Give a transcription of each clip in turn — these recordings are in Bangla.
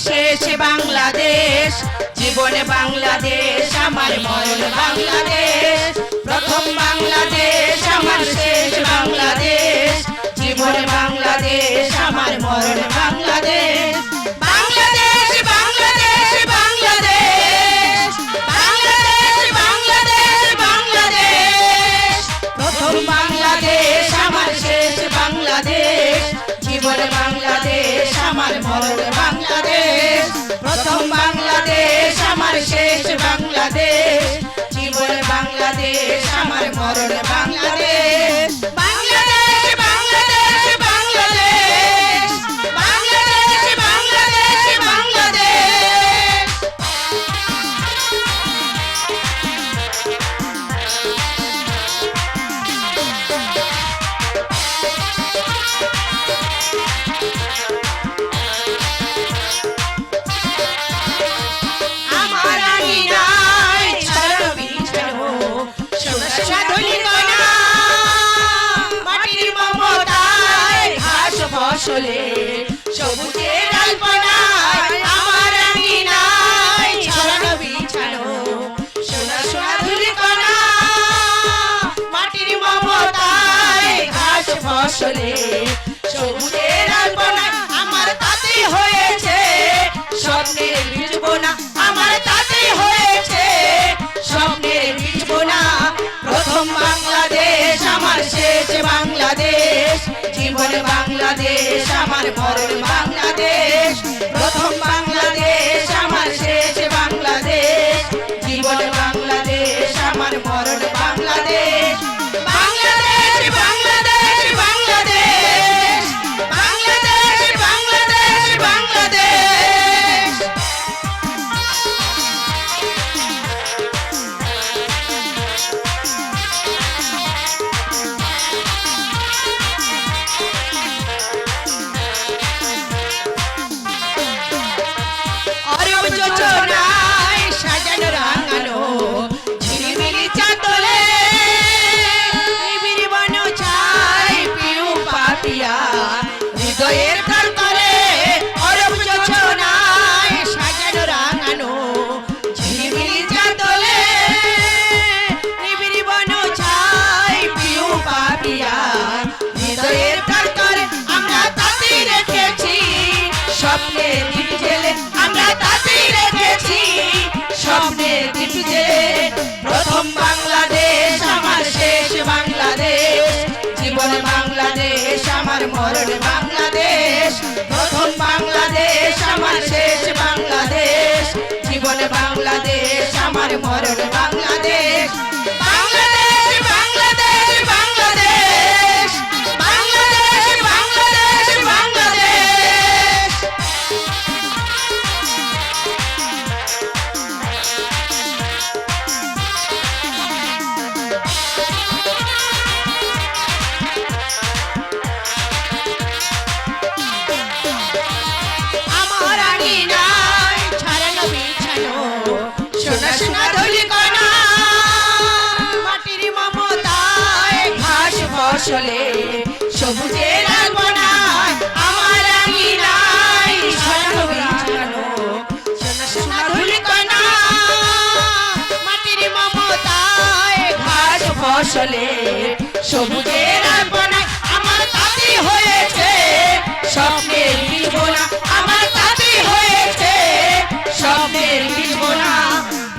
শেষ বাংলাদেশ, জীবনে বাংলাদেশ আমার মরণ বাংলাদেশ। প্রথম বাংলাদেশ আমার শেষ বাংলাদেশ, জীবনে বাংলাদেশ আমার মরণ বাংলাদেশ। বাংলাদেশ বাংলাদেশ বাংলাদেশ, বাংলাদেশ বাংলাদেশ বাংলাদেশ। প্রথম বাংলাদেশ আমার শেষ বাংলাদেশ, জীবনে বাংলাদেশ আমার মরণ বাংলাদেশ। প্রথম বাংলাদেশ আমার শেষ বাংলাদেশ, জীবনে বাংলাদেশ আমার মরণ বাংলাদেশ। বাংলাদেশ বাংলাদেশ বাংলাদেশ, বাংলাদেশ বাংলাদেশ বাংলাদেশ। আমার আঙিনায় ছড়ানো বিছানো সোনা সোনা ধুলিকণা, মাটির মমতায় ঘাস ফসলে সবুজের ডালপালায়। আমার আঙিনায় ছড়ানো বিছানো সোনা সোনা ধুলিকণা, মাটির মমতায় ঘাস ফসলে সবুজের ডালপালায়। আমার তাতে হয়েছে স্বপ্নের বীজ বোনা, আমার তাতে হয়েছে স্বপ্নের বীজ বোনা। প্রথম বাংলাদেশ আমার শেষ বাংলাদেশ, জীবনে বাংলাদেশ আমার মরণ বাংলাদেশ। প্রথম বাংলাদেশ আমার শেষ বাংলাদেশ, জীবনে বাংলাদেশ আমার মরণ বাংলাদেশ। বাংলাদেশ বাংলাদেশ বাংলাদেশ, বাংলাদেশ বাংলাদেশ বাংলাদেশ। অরব যোজনায় সাজানো রাঙানো ঝিলিমিলি চাঁদলে, নিবিড় বন ছাই পিউ পাপিয়া হৃদয়ের প্রান্তরে। অরব যোজনায় সাজানো রাঙানো ঝিলিমিলি চাঁদলে, নিবিড় বন ছাই পিউ পাপিয়া হৃদয়ের প্রান্তরে। আমরা তাতেই রেখেছি স্বপ্নের দীপ জেলে, আমরা তাতেই রেখেছি স্বপ্নের দীপ জেলে। প্রথম বাংলাদেশ আমার শেষ বাংলাদেশ, জীবনে বাংলাদেশ আমার মরণ বাংলাদেশ। প্রথম বাংলাদেশ আমার শেষ বাংলাদেশ, জীবনে বাংলাদেশ আমার মরণ বাংলাদেশ। বাংলাদেশ বাংলাদেশ বাংলাদেশ, বাংলাদেশ বাংলাদেশ বাংলাদেশ। আমার আঙিনায় ছড়ানো বিছানো সোনা সোনা ধুলিকণা, মাটির মমতায় ঘাস ফসলে সবুজের ডালপালায়। আমার আঙিনায় ছড়ানো বিছানো সোনা সোনা ধুলিকণা, মাটির মমতায় ঘাস ফসলে সবুজের ডালপালায়। আমার তাতে হয়েছে স্বপ্নের বীজ বোনা, আমার তাতে হয়েছে স্বপ্নের বীজ বোনা।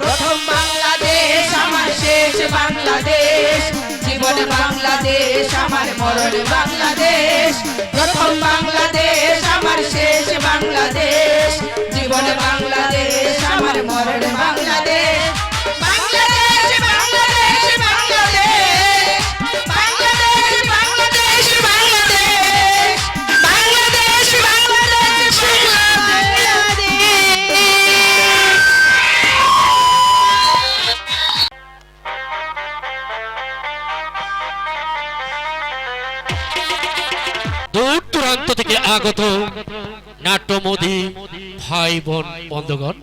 প্রথম বাংলাদেশ আমার শেষ বাংলাদেশ, জীবনে বাংলাদেশ আমার মরণ বাংলাদেশ। প্রথম বাংলাদেশ আমার শেষ বাংলাদেশ, জীবনে বাংলাদেশ আমার মরণ বাংলাদেশ। বাংলাদেশ বাংলাদেশ বাংলাদেশ, বাংলাদেশ বাংলাদেশ বাংলাদেশ, বাংলাদেশ বাংলাদেশ বাংলাদেশ। দূর দূরান্ত থেকে আগত নাট্যমোদী ভাই বোন বন্ধুগণ,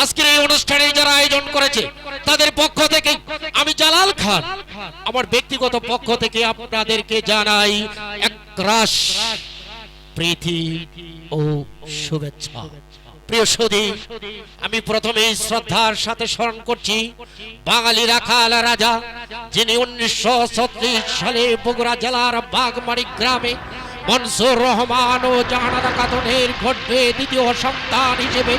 আজকের এই অনুষ্ঠানে যারা আয়োজন করেছে তাদের পক্ষ থেকে আমি জালাল খান আমার ব্যক্তিগত পক্ষ থেকে আপনাদেরকে জানাই একরাশ প্রীতি ও শুভেচ্ছা। প্রিয় সুধী, আমি প্রথমে শ্রদ্ধার সাথে স্মরণ করছি বাঙালি রাখাল রাজা, যিনি 1936 সালে বগুড়া জেলার বাগমারি গ্রামে মনসুর রহমান ও জাহানারা খাতুনের গর্ভে দ্বিতীয় সন্তান হিসেবে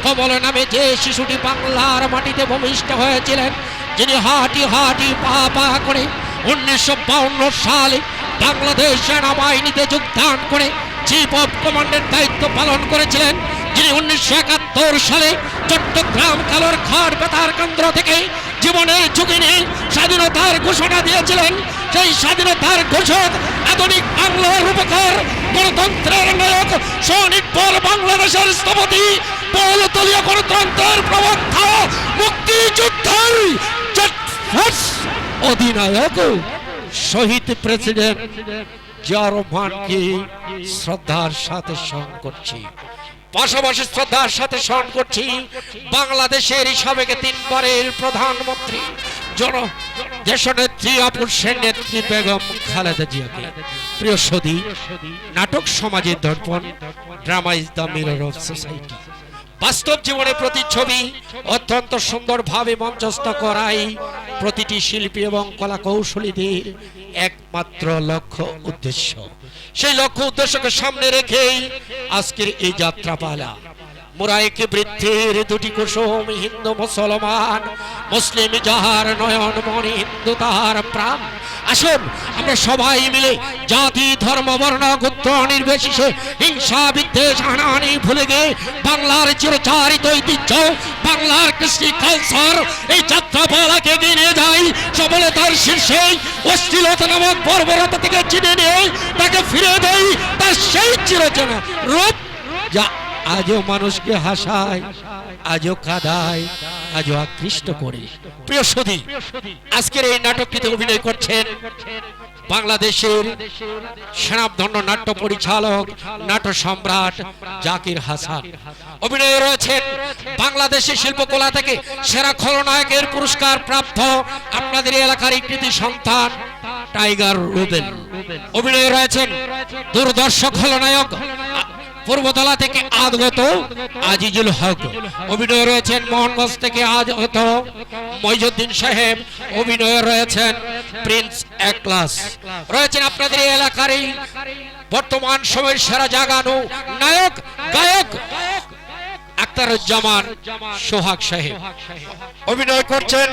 কমল নামে যে শিশুটি বাংলার মাটিতে ভূমিষ্ঠ হয়েছিলেন, যিনি হাঁটি হাঁটি পা পা করে 1952 সালে বাংলাদেশ সেনাবাহিনীতে যোগদান করে চিফ অফ কমান্ডের দায়িত্ব পালন করেছিলেন, যিনি 1971 সালে চট্টগ্রাম কালোর ঘাট বেতার কেন্দ্র থেকে জীবনের ঝুঁকি নিয়ে স্বাধীনতার ঘোষণা দিয়েছিলেন। সেই স্বাধীনতার ঘোষক, আধুনিক বাংলার রূপকার, গণতন্ত্রের নায়ক, স্বনির্ভর বাংলাদেশের স্থপতি, বহুদলীয় গণতন্ত্রের প্রবক্তা, মুক্তিযুদ্ধের অধিনায়ক শহীদ প্রেসিডেন্ট জিয়াউর রহমানকে শ্রদ্ধার সাথে স্মরণ করছি। পাশাপাশি শ্রদ্ধার সাথে স্মরণ করছি বাংলাদেশের সাবেক 3 বারের প্রধানমন্ত্রী দেশনেত্রী আপুর সেন নেত্রী বেগম খালেদা জিয়াকে। প্রিয় সুধী, নাটক সমাজের দর্পণ, drama is the mirror of society, বাস্তব জীবনের প্রতিচ্ছবি অত্যন্ত সুন্দরভাবে মঞ্চস্থ করাই প্রতিটি শিল্পী এবং কলা কৌশলীদের একমাত্র লক্ষ্য উদ্দেশ্য। সেই লক্ষ্য উদ্দেশ্যকে সামনে রেখেই আজকের এই যাত্রাপালা। মুরাইকে বৃদ্ধির দুটি কুসুম, হিন্দু মুসলমান, মুসলিম যাহার নয়ন মনে, হিন্দু তাহার প্রাণ। আসুন আমরা সবাই মিলে জাতি ধর্ম বর্ণ গোত্র নির্বিশেষে হিংসা বিদ্বেষ হানাহানি ভুলে গিয়ে বাংলার চিরচারিত ঐতিহ্য, বাংলার কৃষ্টি কালচার এই যাত্রাপালাকে এগিয়ে নিয়ে যাই। সফলতার শীর্ষে অশ্লীলতা নামক বর্বরতা থেকে চিনে নিয়ে তাকে ফিরে দেই তার সেই চিরচেনা রূপ, যা আজও মানুষকে হাসায়, আজও কাঁদায়, আজও আকৃষ্ট করে। প্রিয় সুধী, আজকের এই নাটকটিতে অভিনয় করছেন বাংলাদেশের স্বনামধন্য নাট্য পরিচালক, নাট্য সম্রাট জাকির হাসান। অভিনয়ে রয়েছেন বাংলাদেশের শিল্পকলা থেকে সেরা খলনায়কের পুরস্কার প্রাপ্ত আপনাদের এলাকার কৃতি সন্তান টাইগার রুবেল। অভিনয়ে রয়েছেন দুর্দর্শ খলনায়ক পূর্বতলা থেকে আগত আজিজুল হক। অভিনয়ে রয়েছেন মোহনগঞ্জ থেকে আগত মইজুদ্দিন সাহেব। অভিনয়ে রয়েছেন প্রিন্স একলাস। রয়েছেন আপনাদের এলাকারই বর্তমান সময়ের সেরা জাগানো নায়ক গায়ক আখতারুজ্জামান সোহাগ সাহেব। অভিনয় করছেন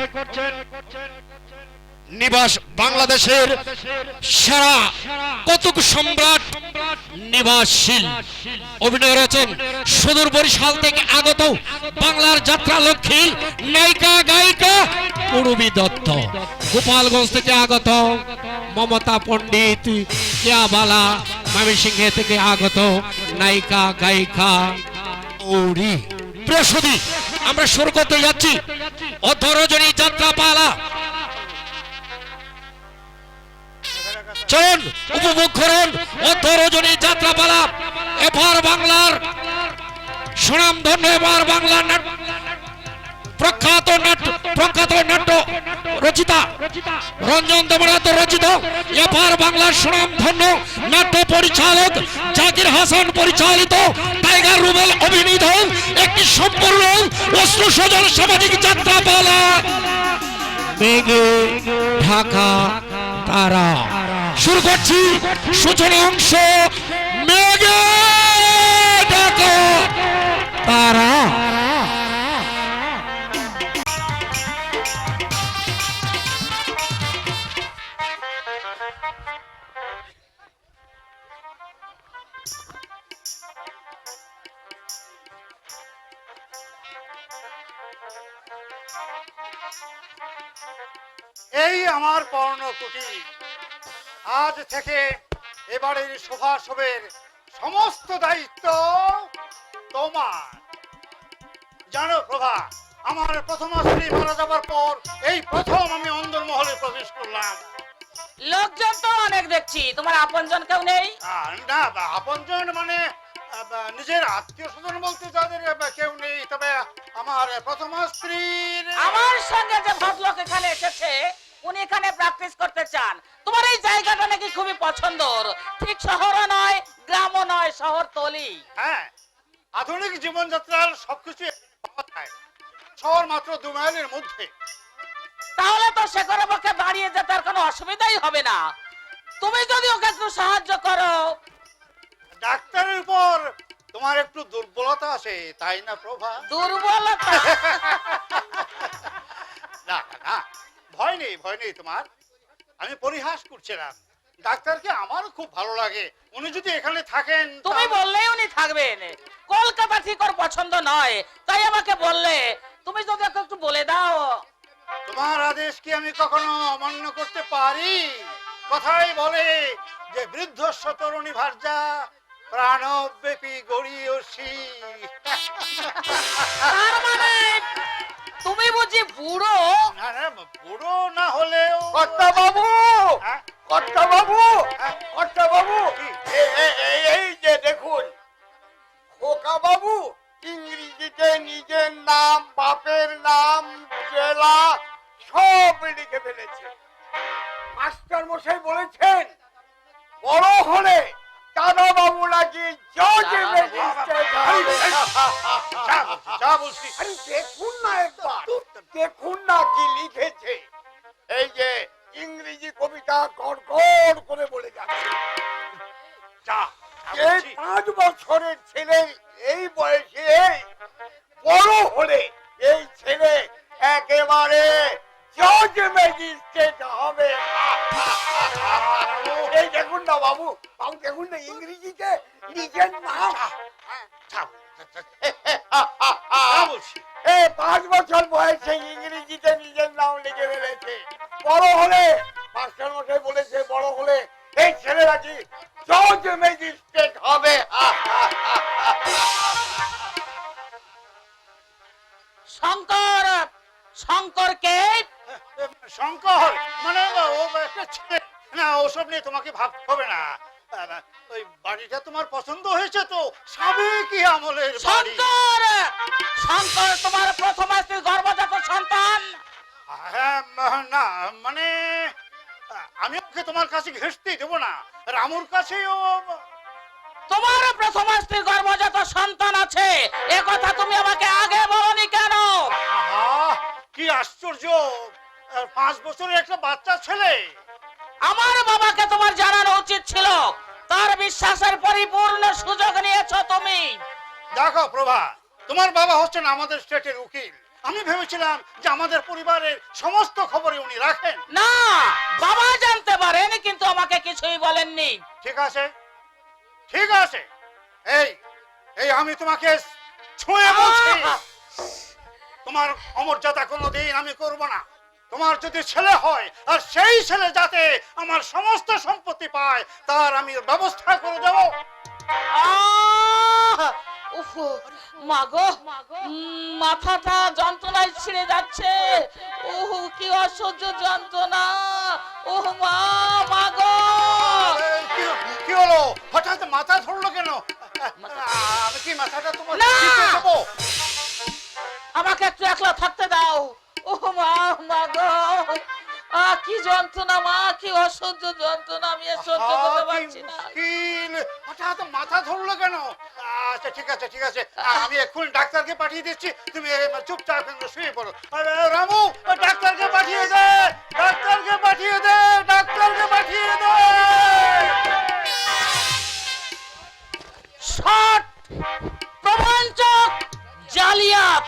নিবাস বাংলাদেশের সেরা কৌতুক সম্রাট নিবাসশীল। অভিনয় রয়েছেন সুদূর বরিশাল থেকে আগত বাংলার যাত্রা লক্ষ্মী নায়িকা গায়িকা পূরবী দত্ত। গোপালগঞ্জ থেকে আগত মমতা পণ্ডিত কেয়াবালা। ময়মনসিংহ থেকে আগত নায়িকা গায়িকা ওরি। প্রিয় সুধী, আমরা শুরু করতে যাচ্ছি অধরজনী যাত্রাপালা। চলুন উপভোগ করুন অধরজনী যাত্রাপালা। এবার বাংলার সুনামধন্য, এবার বাংলার প্রখ্যাত নাট্য রচিতা রঞ্জন দেবনাথ রচিত, এবার বাংলার সুনামধন্য নাট্য পরিচালক জাকির হাসান পরিচালিত, টাইগার রুবেল অভিনীত একটি সম্পূর্ণ অশ্রু সজল সামাজিক যাত্রাপালা মেঘে ঢাকা তারা। শুরু করছি সূচনা অংশ, মেঘে ঢাকা তারা। এই আমার পর্ণকুটি, আজ থেকে এবারের শোভাশোভের সমস্ত দায়িত্ব তোমার। জানো প্রভা, আমার প্রথম স্ত্রী মারা যাবার পর এই প্রথম আমি অন্দরমহলে প্রবেশ করলাম। লোকজন তো অনেক দেখছি, তোমার আপনজন কেউ নেই? না, আপনজন মানে নিজের আত্মীয় স্বজন বলতে যাদের কেউ নেই, তবে আমার প্রথম স্ত্রীর। আমার সঙ্গে যে ভদ্রলোক এখানে এসেছে উনি এখানে প্র্যাকটিস করতে চান। তোমার এই জায়গাটা নাকি খুবই পছন্দর, ঠিক শহরও নয় গ্রামও নয়, শহরতলি। হ্যাঁ, আধুনিক জীবনযাত্রার সবকিছু পাওয়া যায় শহর মাত্র 2 মাইলের মধ্যে। তাহলে তো শেখরের পক্ষে দাঁড়িয়ে যেতে আর কোনো অসুবিধাই হবে না। তুমি যদি ওকে একটু সাহায্য করো। ডাক্তারের উপর তোমার একটু দুর্বলতা আছে তাই না প্রভা? দুর্বলতা? না না, ভয় নেই ভয় নেই তোমার, আমি পরিহাস করছিলাম। ডাক্তারকে আমারও খুব ভালো লাগে, উনি যদি এখানে থাকেন। তুমি বললেই উনি থাকবেন। কলকাতা ঠিক ওর পছন্দ নয়, তাই আমাকে বললে। তুমি যদি ওকে একটু বলে দাও। তোমার আদেশ কি আমি কখনো অমান্য করতে পারি? কথাই বলে যে বৃদ্ধস্ব তরুণী ভার্যা প্রাণব্যাপী গড়িয়সী। তার মানে তুমি বুঝি বুড়ো? না না, বুড়ো না হলেও কর্তা বাবু, হ্যাঁ? কর্তা বাবু, হ্যাঁ? কর্তা বাবু, কি? এই যে দেখুন, খোকা বাবু ইংরেজিতে নিজের নাম, বাপের নাম, জেলা সব লিখে ফেলেছে। মাস্টার মশাই বলেছেন বড় হলে দাদা বাবু নাকি জজ ম্যাজিস্ট্রেট হবে। যা বলছি আরে দেখুন না একবার, দেখুন না কি লিখেছে। এই যে ইংরেজি কবিতা গড় গড় করে বলে যাচ্ছে। যা এই 5 বছরের ছেলে এই বয়সে বড় হলে এই ছেলে একেবারে জজ ম্যাজিস্ট্রেট হবে। এই দেখুন না বাবু, বাবু দেখুন না ইংরেজিতে নিজের নাম। বলছি এই 5 বছর বয়সে ইংরেজিতে নিজের নাম লিখে ফেলেছে। বড় হলে মাস্টার মশাই বলেছে বড় হলে এই ছেলেরা কি জজ ম্যাজিস্ট্রেট হবে। শঙ্কর, শঙ্করকে শঙ্কর মানে ও একটা ছেলে। না, ওসব নিয়ে তোমাকে ভাবতে হবে না। ওই বাড়িটা তোমার পছন্দ হয়েছে তো? সাবেকি আমলের বাড়ি। শঙ্কর, শঙ্কর তোমার প্রথম স্ত্রীর গর্ভজাত সন্তান। হ্যাঁ, না মানে আমি ওকে তোমার কাছে ঘেঁষতেই দেবো না, রামুর কাছেও। তোমার প্রথম স্ত্রীর গর্ভজাত সন্তান আছে, এ কথা তুমি আমাকে আগে বলনি কেন? আহা, কি আশ্চর্য! 5 বছরের একটা বাচ্চা ছেলে। আমার বাবাকে তোমার জানানো উচিত ছিল। তার বিশ্বাসের পরিপূর্ণ সুযোগ নিয়েছো তুমি। দেখো প্রভা, তোমার বাবা হচ্ছেন আমাদের স্টেটের উকিল। আমি ভেবেছিলাম যে আমাদের পরিবারের সমস্ত খবরই উনি রাখেন। না, বাবা জানতে পারেন কিন্তু আমাকে কিছুই বলেননি। ঠিক আছে ঠিক আছে, এই এই আমি তোমাকে ছুঁয়ে বলছি, তোমার অমর্যাদা কোনোদিন আমি করব না। তোমার যদি ছেলে হয় আর সেই ছেলে যাতে আমার সমস্ত সম্পত্তি পায় তার আমি ব্যবস্থা করে দেব। উফ, মাগো, মাথাটা যন্ত্রণায় ছিঁড়ে যাচ্ছে। ওহ, কি অসহ্য যন্ত্রণা। ওহ মা, মাগো। কি হলো, হঠাৎ মাথা ধরলো কেন? আমি কি মাথাটা তোমার না! দিতে দেবো? আমাকে একটু একলা থাকতে দাও। ওহ মা, মাগো, কি যন্ত্রণা মা, কি অসহ্য যন্ত্রণা, আমি আর সহ্য করতে পারছি না। মুশকিল, হঠাৎ মাথা ধরলো কেন? আচ্ছা ঠিক আছে ঠিক আছে, আমি এক্ষুনি ডাক্তারকে পাঠিয়ে দিচ্ছি, তুমি চুপচাপ শুয়ে পড়ো। রামু, ডাক্তারকে পাঠিয়ে দে, ডাক্তারকে পাঠিয়ে দে, ডাক্তারকে পাঠিয়ে দে। শট, প্রবঞ্চক, জালিয়াত,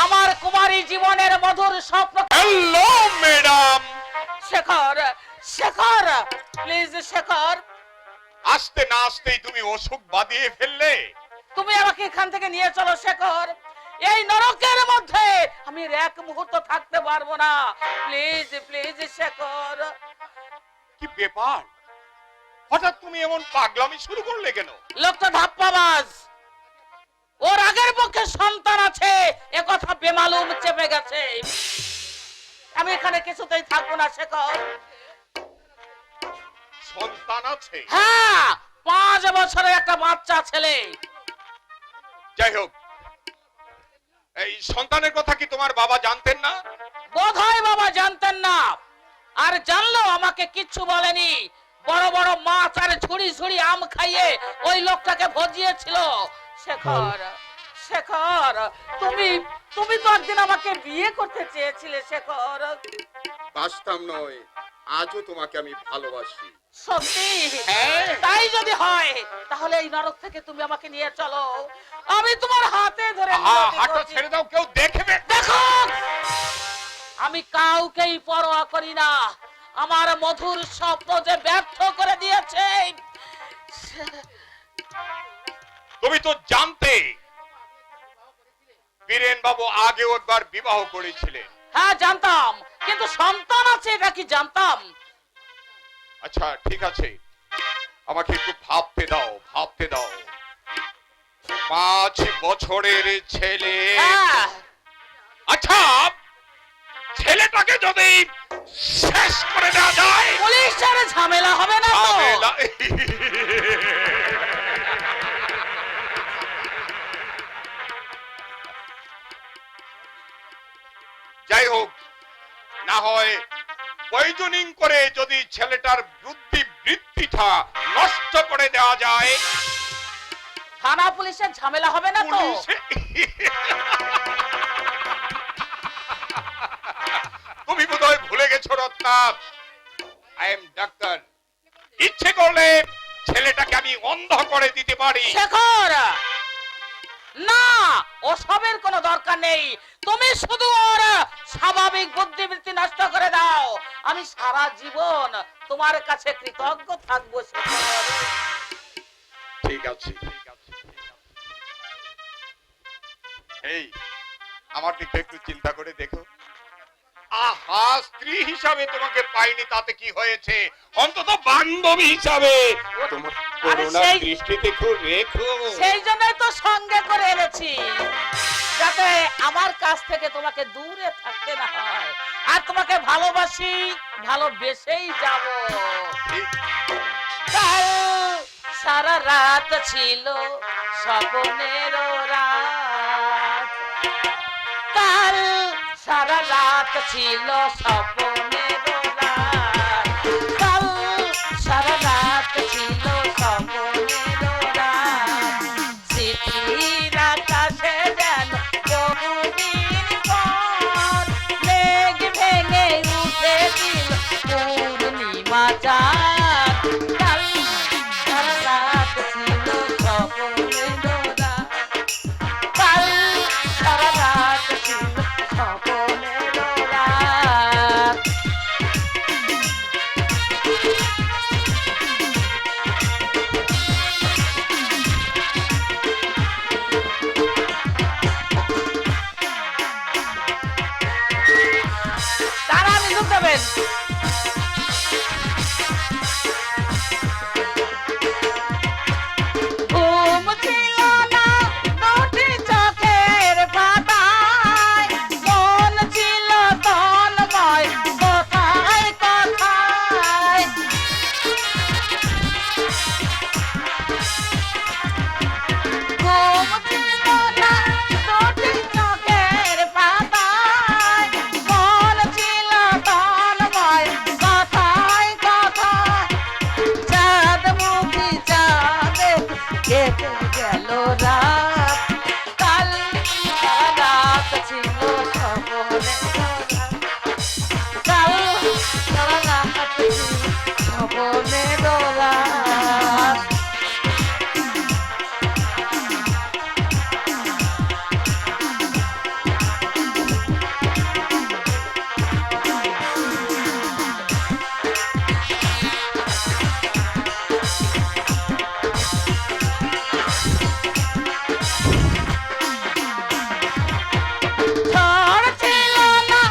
আমার কুমারী জীবনের মধুর স্বপ্ন। Hello madam, Shekhar, Shekhar, please Shekhar, আসতে না আসতেই তুমি অসুখ বাঁধিয়ে ফেললে। তুমি আমাকে এখান থেকে নিয়ে চলো শেখর। এই নরকের মধ্যে আমি আর এক মুহূর্ত থাকতে পারবো না। Please please Shekhar. কি ব্যাপার, হঠাৎ তুমি এমন পাগলামি শুরু করলে কেন? লোকটা ধাপ্পাবাজ, ওর আগের পক্ষে সন্তান আছে এ কথা বেমালুম চেপে গেছে। আমি এখানে কিছুতেই থাকবো না শেখর। সন্তান আছে? হ্যাঁ, 5 বছরের একটা বাচ্চা ছেলে। যাই হোক, এই সন্তানের কথা কি তোমার বাবা জানতেন না? বোধহয় বাবা জানতেন না, আর জানলেও আমাকে কিচ্ছু বলেনি। বড় বড় মাছ আর ঝুড়ি ঝুড়ি আম খাইয়ে ওই লোকটাকে ভজিয়েছিল। শেখর, শেখর, তুমি তুমি তো একদিন আমাকে বিয়ে করতে চেয়েছিলে শেখর। বাস্তব নয়, আজও তোমাকে আমি ভালোবাসি। সত্যি? তাই যদি হয় তাহলে এই নরক থেকে তুমি আমাকে নিয়ে চলো। আমি তোমার হাতে ধরে হাঁটা ছেড়ে দাও, কেউ দেখবে। দেখো, আমি কাউকেই পরোয়া করি না। আমার মধুর স্বপ্ন যে ব্যর্থ করে দিয়েছে। তুমি তো জানতে বীরেন বাবু আগেও একবার বিবাহ করেছিলেন। হ্যাঁ জানতাম, কিন্তু সন্তান আছে এটা কি জানতাম? আচ্ছা ঠিক আছে, আমাকে একটু ভাবতে দাও, ভাবতে দাও। 5 বছরের ছেলে। হ্যাঁ, আচ্ছা, ছেলেটাকে যদি শেষ করে দেওয়া যায়, পুলিশের ঝামেলা হবে না তো? ঝামেলা। যাই হোক, না হয় পয়জনিং করে যদি ছেলেটার বৃত্তিটা নষ্ট করে দেওয়া যায়। থানা পুলিশের ঝামেলা হবে না তো? পুলিশে তুমি বোধহয় ভুলে গেছো রত্না, আই এম ডাক্তার। ইচ্ছে করলে ছেলেটাকে আমি অন্ধ করে দিতে পারি। শেখর, না, ওসবের কোনো দরকার নেই। তুমি শুধু ওর স্বাভাবিক বুদ্ধিবৃত্তি নষ্ট করে দাও। আমি সারা জীবন তোমার কাছে কৃতজ্ঞ থাকবো শেখর। ঠিক আছে, ঠিক আছে। এই, আমার দিকে একটু চিন্তা করে দেখো। আহা, স্ত্রী হিসাবে তোমাকে পাইনি তাতে কি হয়েছে, অন্তত বান্ধবী হিসাবে তোমার করুণা সেই- দৃষ্টিতে খুব রেখো। সেই জন্যই তো সঙ্গে করে এনেছি, যাতে আমার কাছ থেকে তোমাকে দূরে থাকতে না হয়। আর তোমাকে ভালোবাসি, ভালোবেসেই যাব। কাল সারা রাত ছিল স্বপ্নের রাত, কাল সারা রাত ছিল স্বপ্নের রাত, কাল সারা রাত ছিল স্বপ্নের রাত। স্মৃতির আকাশে যেন বহুদিন পর মেঘ ভেঙে উঠে দিল পূর্ণিমা চাঁদ। কাল সারা রাত ছিল স্বপ্নের রাত, কাল সারা রাত ছিল স্বপ্নের রাত। তারা নিযুক্ত দেবেন। ঘুম ছিল না দুটি চোখের পাতায়, মন ছিল তন্ময় কথায় কথায়। ঘুম ছিল না দুটি চোখের পাতায়, মন ছিল তন্ময় কথায় কথায়। চাঁদ মুখী চাঁদে কেটে গেল রাত, কাল সারা রাত ছিল স্বপ্নের রাত, কাল সারা রাত ছিল স্বপ্নের রাত। ঝড় ছিল না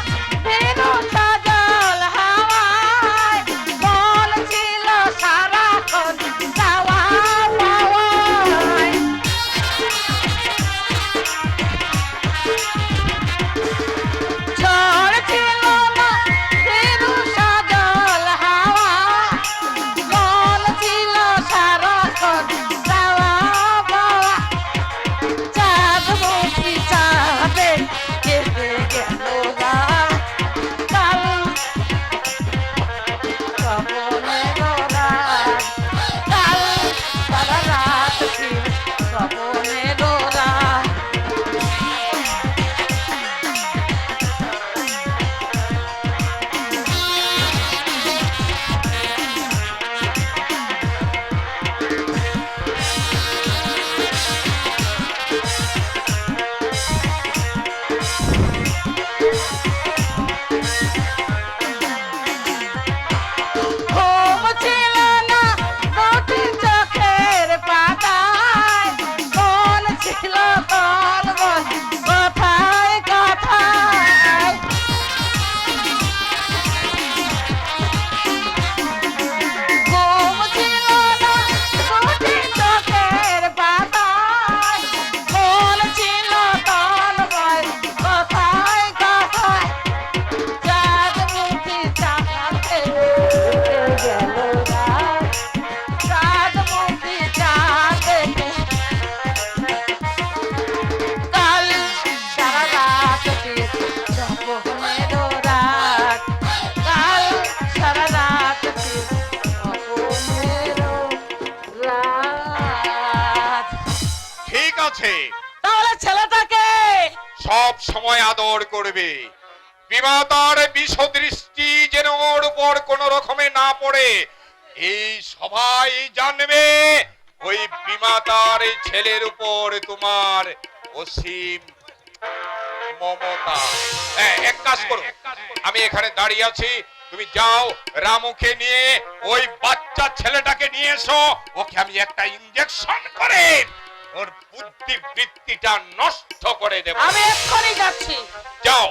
বেরো সাজল হাওয়ায়, মন ছিল সারা আছে। তাহলে ছেলেটাকে সব সময় আদর করবে। বিমাতার বিষদৃষ্টি যেন ওর উপর কোন রকমে না পড়ে, এই সবাই জানবে। ওই বিমাতার এই ছেলের উপর তোমার অসীম মমতা। হ্যাঁ, এক কাজ করো, আমি এখানে দাঁড়িয়ে আছি, তুমি যাও রামুকে নিয়ে ওই বাচ্চা ছেলেটাকে নিয়ে এসো। ওকে আমি একটা ইনজেকশন করে ওর বুদ্ধি বৃত্তিটা নষ্ট করে দেব। আমি এক্ষুনি যাচ্ছি। যাও।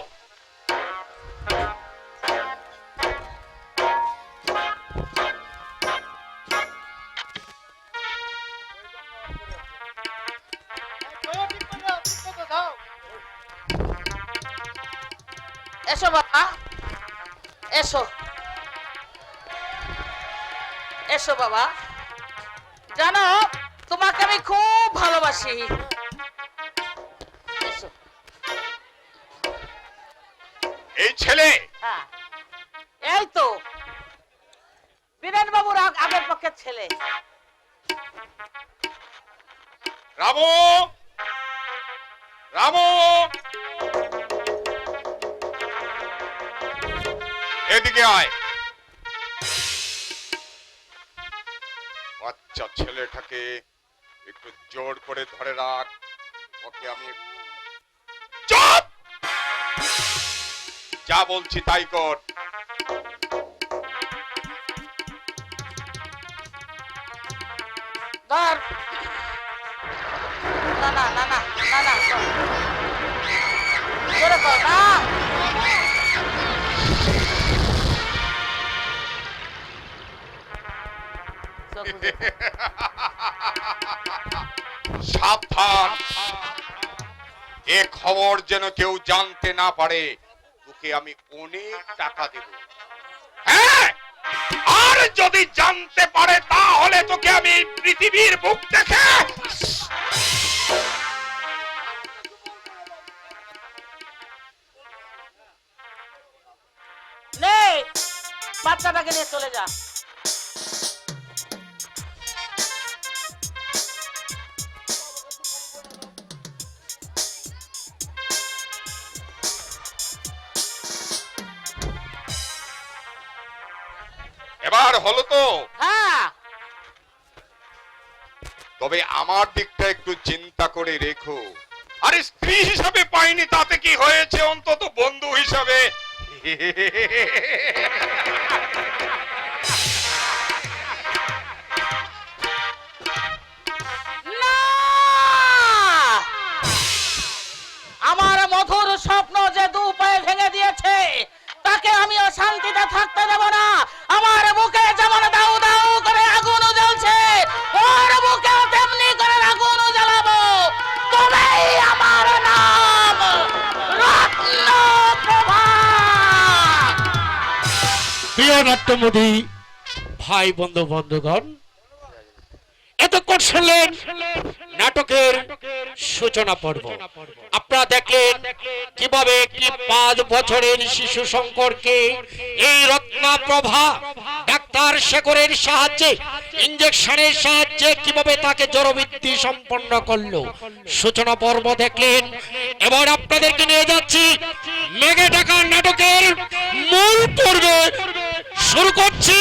এসো বাবা, এসো এসো বাবা। জানো, তোমাকে আমি খুব ভালোবাসি। এসো। এই ছেলে হ্যাঁ, এই তো বীরেন বাবুর আগের পক্ষের ছেলে। রামু, রামু, এদিকে আয়। বাচ্চা ছেলেটাকে একটু জোর করে ধরে রাখ। ওকে আমি চুপ, যা বলছি তাই কর। ধর। না না না না না না, জোরে কর না। সাবধান, এ খবর যেন কেউ জানতে না পারে। তোকে আমি অনেক টাকা দেব। হ্যাঁ, আর যদি জানতে পারে তাহলে তোকে আমি পৃথিবীর বুক থেকে নে, বাচ্চাটাকে নিয়ে চলে যা। এবার হলো তো। হ্যাঁ, তবে আমার দিকটা একটু চিন্তা করে রেখো। আরে স্ত্রী হিসাবে পাইনি তাতে কি হয়েছে, অন্তত বন্ধু হিসাবে। না! আমার মধুর স্বপ্ন যে দু পায়ে ভেঙে দিয়েছে, তাকে আমি অশান্তিতে থাকতে দেব না। আমার বুকে যেমন দাউ দাউ করে আগুন জ্বলছে, ওর বুকেও তেমনি করে আগুন জ্বালাবো। তবেই আমার নাম রত্নপ্রভা। প্রিয় নাট্যমোদী ভাই বন্ধুগণ, এতক্ষণ শুনলেন নাটকের সূচনা পর্ব। আপনারা দেখলেন কিভাবে কি 5 বছরের শিশু শঙ্করকে এই রত্নপ্রভা ডাক্তার শেখরের সাহায্যে, ইনজেকশনের সাহায্যে কিভাবে তাকে জড়বৃত্তি সম্পন্ন করলো। সূচনা পর্ব দেখলেন। এবার আপনাদেরকে নিয়ে যাচ্ছি মেঘে ঢাকা নাটকের মূল পর্বে। শুরু করছি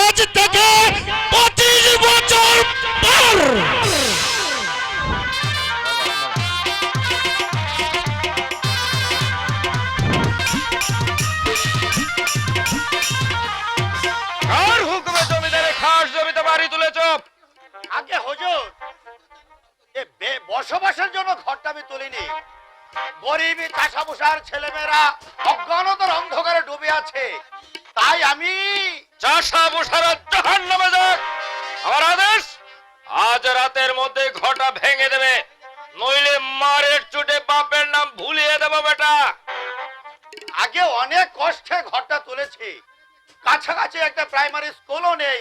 আজ থেকে 25 বছর পর। কার হুকুমে জমিদারের খাস জমিতে বাড়ি তুলেছ? আগে হুজুর, বসবাসের জন্য ঘরটা আমি তুলিনি। গরিবী চাষাবুষার ছেলেমেয়েরা অজ্ঞানতার অন্ধকারে ডুবে আছে, তাই আমি চাষা বুসারা জাহান্নামে যাক। আমার আদেশ, আজ রাতের মধ্যে ঘরটা ভেঙে দেবে, নইলে মারের চুটে বাপের নাম ভুলিয়ে দেবো বেটা। আগে অনেক কষ্টে ঘরটা তুলেছি। কাছাকাছি একটা প্রাইমারি স্কুলও নেই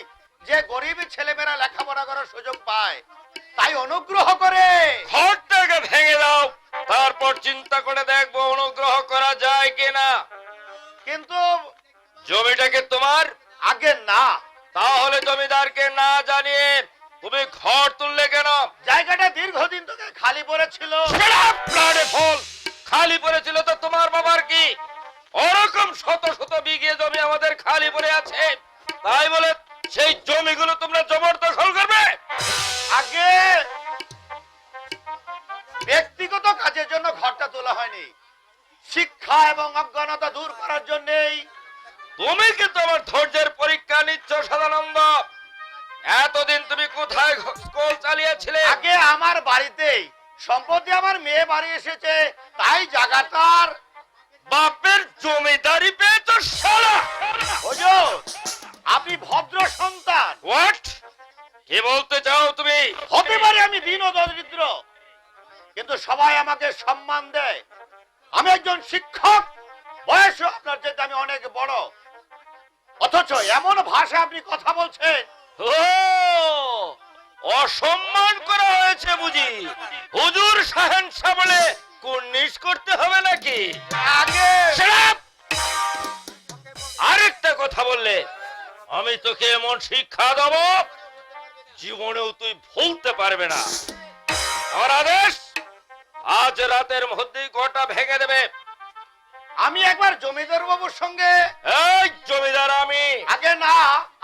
যে গরিবী ছেলেমেয়েরা লেখাপড়া করার সুযোগ পায়, তাই অনুগ্রহ করে ঘরটাকে ভেঙে দাও, তারপর চিন্তা করে দেখবো অনুগ্রহ করা যায় কিনা। কিন্তু জমিটাকে তোমার? আগে না। তাহলে জমিদারকে না জানিয়ে তুমি ঘর তুললে কেন? জায়গাটা দীর্ঘদিন থেকে খালি পড়েছিল। খালি পড়েছিল তো তোমার বাবার কি? ওরকম শত শত বিঘে জমি আমাদের খালি পড়ে আছে, তাই বলে সেই জমিগুলো তোমরা জবরদখল করবে? আগে ব্যক্তিগত কাজের জন্য ঘরটা তোলা হয়নি, শিক্ষা এবং অজ্ঞানতা দূর করার জন্যই। তুমি কিন্তু আমার ধৈর্যের পরীক্ষা নিচ্ছ সদানন্দ। এতদিন তুমি কোথায় স্কুল চালিয়েছিলে? আগে আমার বাড়িতেই, সম্প্রতি আমার মেয়ে বাড়ি এসেছে, তাই জায়গাটার। বাপের জমিদারি পেয়েছো শালা? হুজুর, আপনি ভদ্র সন্তান। হোয়াট? কি বলতে চাও তুমি? হতে পারে আমি দীন ও দরিদ্র, কিন্তু সবাই আমাকে সম্মান দেয়। আমি একজন শিক্ষক, বয়সে আপনার চেয়ে আমি অনেক বড়, অথচ এমন ভাষা আপনি কথা বলছেন। ও, অসম্মান করা হয়েছে বুঝি? হুজুর শাহেনশাহ বলে কুর্নিশ করতে হবে নাকি? আগে Shut up! আরেকটা কথা বললে আমি তোকে এমন শিক্ষা দেব জীবনেও তুই ভুলতে পারবে না। আমার আদেশ, আজ রাতের মধ্যেই ঘরটা ভেঙে দেবে। আমি একবার জমিদার বাবুর সঙ্গে। এই জমিদার আমি? আগে না,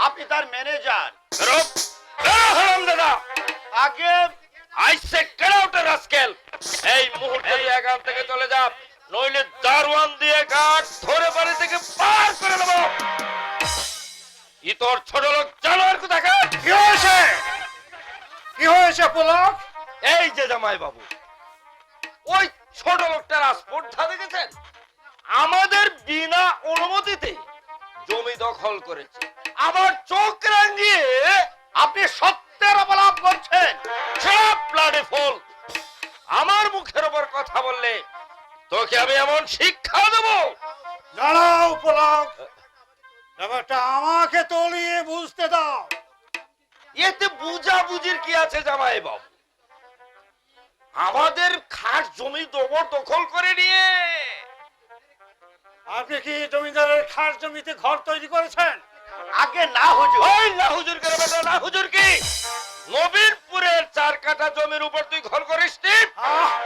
আপনি তার ম্যানেজার। বেরো, বেরো হারামজাদা। আগে I say get out rascal! এই মুহূর্তে তুই এখান থেকে চলে যা, নইলে দারোয়ান দিয়ে গার্ড ধরে বাড়ি থেকে পার করে দেবো। ই তোর ছোট লোক জানোয়ার কোথাকার? কি হয়েছে? কি হয়েছে পুলক? এই যে জামাই বাবু, ওই ছোট লোকটার স্পর্ধা দেখেছেন? আমাদের বিনা অনুমতিতে জমি দখল করেছে, আমার চোখ রাঙিয়ে। আপনি সত্যের অবলাপ করছেন। সব ব্লাডি ফুল। আমার মুখের উপর কথা বললে তোকে আমি এমন শিক্ষা দেবো। দাঁড়াও পুলক, ব্যাপারটা আমাকে তলিয়ে বুঝতে দাও। এতে বুঝাবুঝির কি আছে জামাই বাবু? আমাদের খাস জমি দখল করে নিয়ে আপনি কি জমিদারের খাস জমিতে ঘর তৈরি করেছেন? আগে না হুজুর। ওই না হুজুর করে বেটা, না হুজুর কি? নবীনপুরের 4 কাঠা জমির উপর তুই ঘর করিস নি?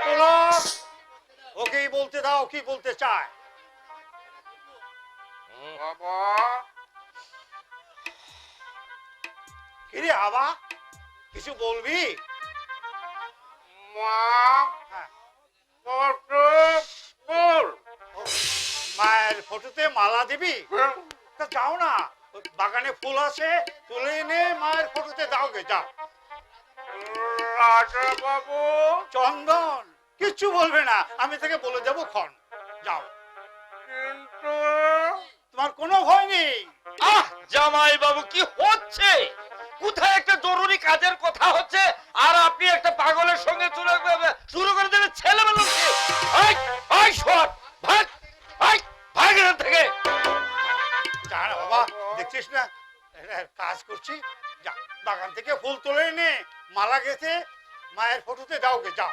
পুলক, ওকেই বলতে দাও কি বলতে চায়। বাবা, কিরে আবা, কিছু বলবি? মা, হ্যাঁ। ফটো ফুল। ও, মায়ের ফটোতে মালা দিবি? তা যাও না, ওই বাগানে ফুল আছে, তুলে এনে মায়ের ফটোতে দাও গে, যাও। রাজা বাবু, চন্দন কিচ্ছু বলবে না, আমি তাকে বলে দেবো ক্ষণ। যাও, কিন্তু তোমার কোনো ভয় নেই। আহ জামাই বাবু, কি হচ্ছে? কোথায় একটা জরুরি কাজের কথা হচ্ছে আর আপনি একটা পাগলের সঙ্গে শুরু করে দিলেন ছেলেবেলাকে। এই, এই শট, ভাগ, ভাগ, ভাগ এখান থেকে। যা না বাবা, দেখছিস না একটা কাজ করছি, যা বাগান থেকে ফুল তুলে এনে মালা গেঁথে মায়ের ফটোতে দাও গে, যাও।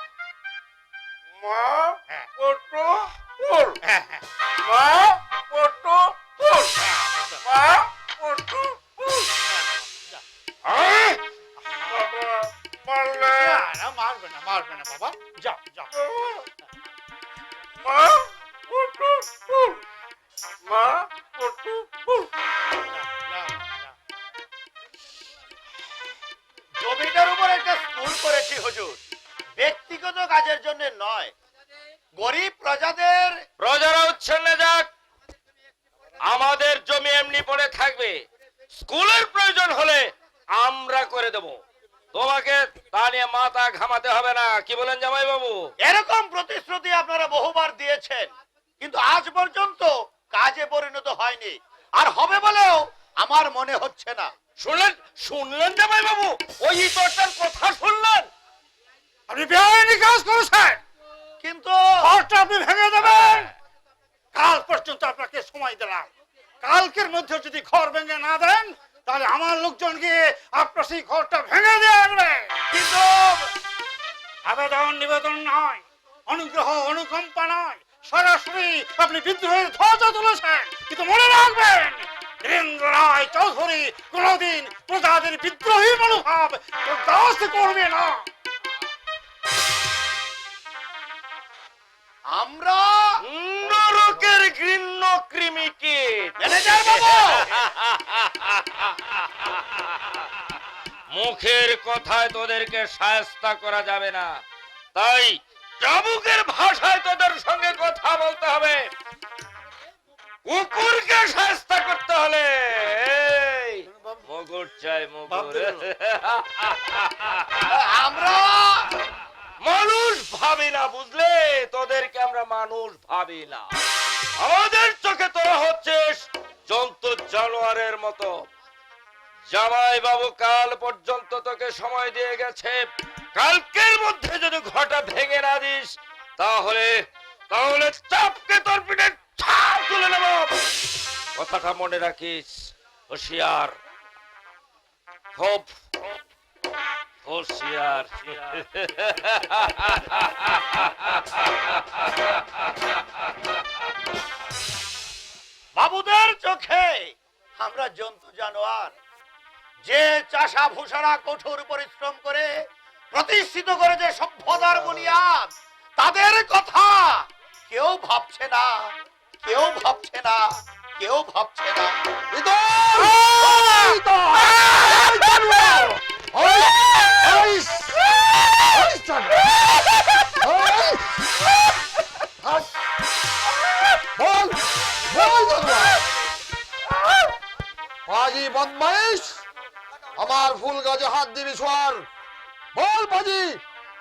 মা, হ্যাঁ ফটো ফুল। হ্যাঁ হ্যাঁ মা, ফটো ফুল। মা, ফটো ফুল। যা। আহ! বাবা, মারলে। না, না, মারবে না, মারবে না বাবা, যাও যাও। মা, ফটো ফুল। মা, ফটো ফুল। যাও, যাও। জমিটার উপর একটা স্কুল করেছি হুজুর, ব্যক্তিগত কাজের জন্য নয়, গরিব প্রজাদের। প্রজারা উচ্ছন্নে যাক, আমাদের জমি এমনি পড়ে থাকবে, স্কুলের প্রয়োজন হলে আমরা করে দেব, তোমাকে তা নিয়ে মাথা ঘামাতে হবে না। কি বলেন জামাই বাবু? এরকম প্রতিশ্রুতি আপনারা বহুবার দিয়েছেন, কিন্তু আজ পর্যন্ত কাজে পরিণত হয়নি, আর হবে বলেও আমার মনে হচ্ছে না। শুনলেন, শুনলেন জামাই বাবু? ওই ইতরটার কথা শুনলেন? আপনি বেআইনি কাজ করেছেন, কিন্তু ঘরটা আপনি ভেঙে দেবেন। কাল পর্যন্ত আপনাকে সময় দিলাম, কালকের মধ্যে যদি ঘর ভেঙে না দেন তাহলে আমার লোকজন গিয়ে আপনার সেই ঘরটা ভেঙে দিয়ে আসবে। কিন্তু আবেদন নিবেদন নয়, অনুগ্রহ অনুকম্পা নয়, সরাসরি আপনি বিদ্রোহের ধ্বজা তুলেছেন। কিন্তু মনে রাখবেন, বীরেন্দ্র রায় চৌধুরী কোনদিন প্রজাদের বিদ্রোহী মনোভাব বরদাস্ত করবে না। আমরা নরকের ঘৃণ্য কৃমিকে ম্যানেজার বাবু মুখের কথায় তোদেরকে শায়েস্তা করা যাবে না, তাই চাবুকের ভাষায় তোদের সঙ্গে কথা বলতে হবে। কুকুরকে শায়েস্তা করতে হলে এই মুগুর চাই, মুগুর। আমরা মানুষ ভাবি না, বুঝলে? তোদেরকে আমরা মানুষ ভাবি না। আমাদের চোখে তোরা হচ্ছিস জন্তু জানোয়ারের মতো। জামাই বাবু কাল পর্যন্ত তোকে সময় দিয়ে গেছে, কালকের মধ্যে যদি ঘটা ভেঙে না দিস তাহলে তাহলে চাপকে তোর পিঠে ছাপ তুলে নেব। কথাটা মনে রাখিস, হুঁশিয়ার, খুব হুঁশিয়ার। বাবুদের চোখে আমরা জন্তু জানোয়ার। যে চাষা ভূষারা কঠোর পরিশ্রম করে প্রতিষ্ঠিত করে যে সভ্যতার বুনিয়াদ, তাদের কথা কেউ ভাবছে না, কেউ ভাবছে না, কেউ ভাবছে না। পাজি বদমাইশ, আমার ফুল গাছে হাত দিবি সোয়ার? বল পাজি,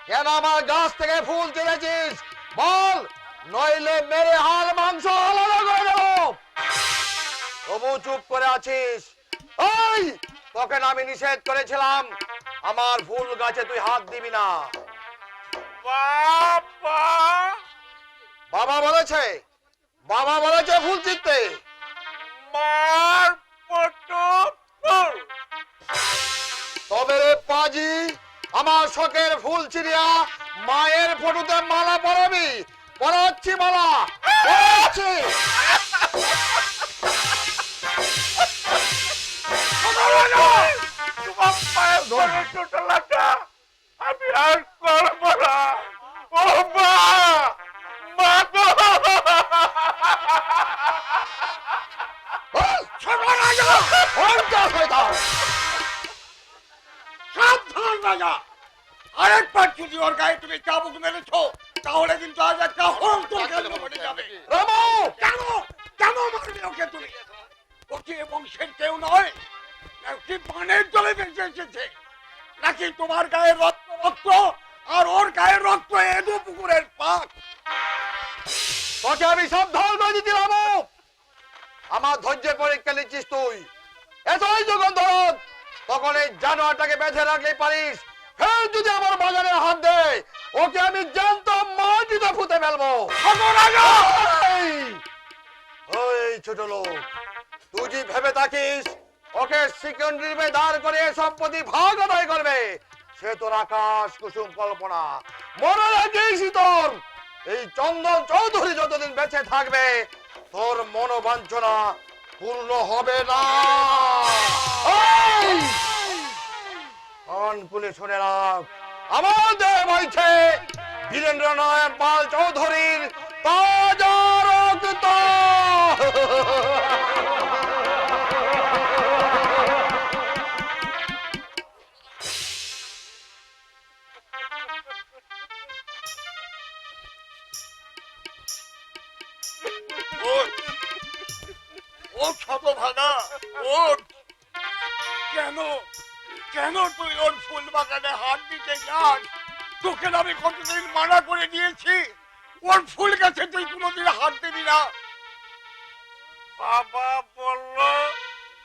কেন আমার গাছ থেকে ফুল তুলেছিস? বল, নইলে মেরে হাড় মাংস আলাদা করে দেব। তবু চুপ করে আছিস? ওই, তোকে আমি নিষেধ করেছিলাম আমার ফুল গাছে তুই হাত দিবি না। বাবা বাবা বলেছে, বাবা বলেছে ফুল চিনতে। মার পটল। তবে রে পাজি, আমার শখের ফুল চিরিয়া মায়ের ফটোতে মালা পরাবি? পরাচ্ছি মালা, পরাচ্ছি। তোমার পায়ে ধরে টোটালাটা আমি আর করবো না। ও মা, মা গো! সাবধান রাজা, আরেকবার যদি ওর গায়ে তুমি চাবুক মেরেছো তাহলে কিন্তু আজ একটা হন্তর কাণ্ড ঘটে যাবে। রামু, কেন কেন মারবে ওকে তুমি? ওকে বংশের কেউ নয়, নাকি পানের জলে বেঁচে এসেছে, নাকি তোমার গায়ের রক্ত রক্ত আর ওর গায়ের রক্ত এদু পুকুরের পাক? তোকে আমি সাবধান করে দিলাম। আমার ধৈর্যের পরীক্ষা নিচ্ছিস তুই? এতই যখন ধরত, তখন এই জানোয়ারটাকে বেঁধে রাখলে পারিস। ফের যদি আমার বাজারে হাত দেয়, ওকে আমি জ্যান্ত মাটিতে ফুটে ফেলবো। এই, ওই ছোট লোক, তুই যদি ভেবে থাকিস ওকে সেকেন্ডারি দাঁড় করে সম্পত্তি ভাগ আদায় করবে, সে তোর আকাশ কুসুম কল্পনা। মনে রাখিস তোর এই চন্দন চৌধুরী যতদিন বেঁচে থাকবে, তোর মনোবাঞ্ছনা পূর্ণ হবে না। কানপুলে শুনে রাখ, আমাদের বইছে বীরেন্দ্র নারায়ণ পাল চৌধুরীর তাজা রক্ত। ও শতভাগা, ওঠ! কেন কেন তুই ওর ফুল বাগানে হাত দিতে যাস? তোকে আমি কতদিন মানা করে দিয়েছি ওর ফুল গাছে তুই কোনোদিন হাত দিবি না। বাবা বলল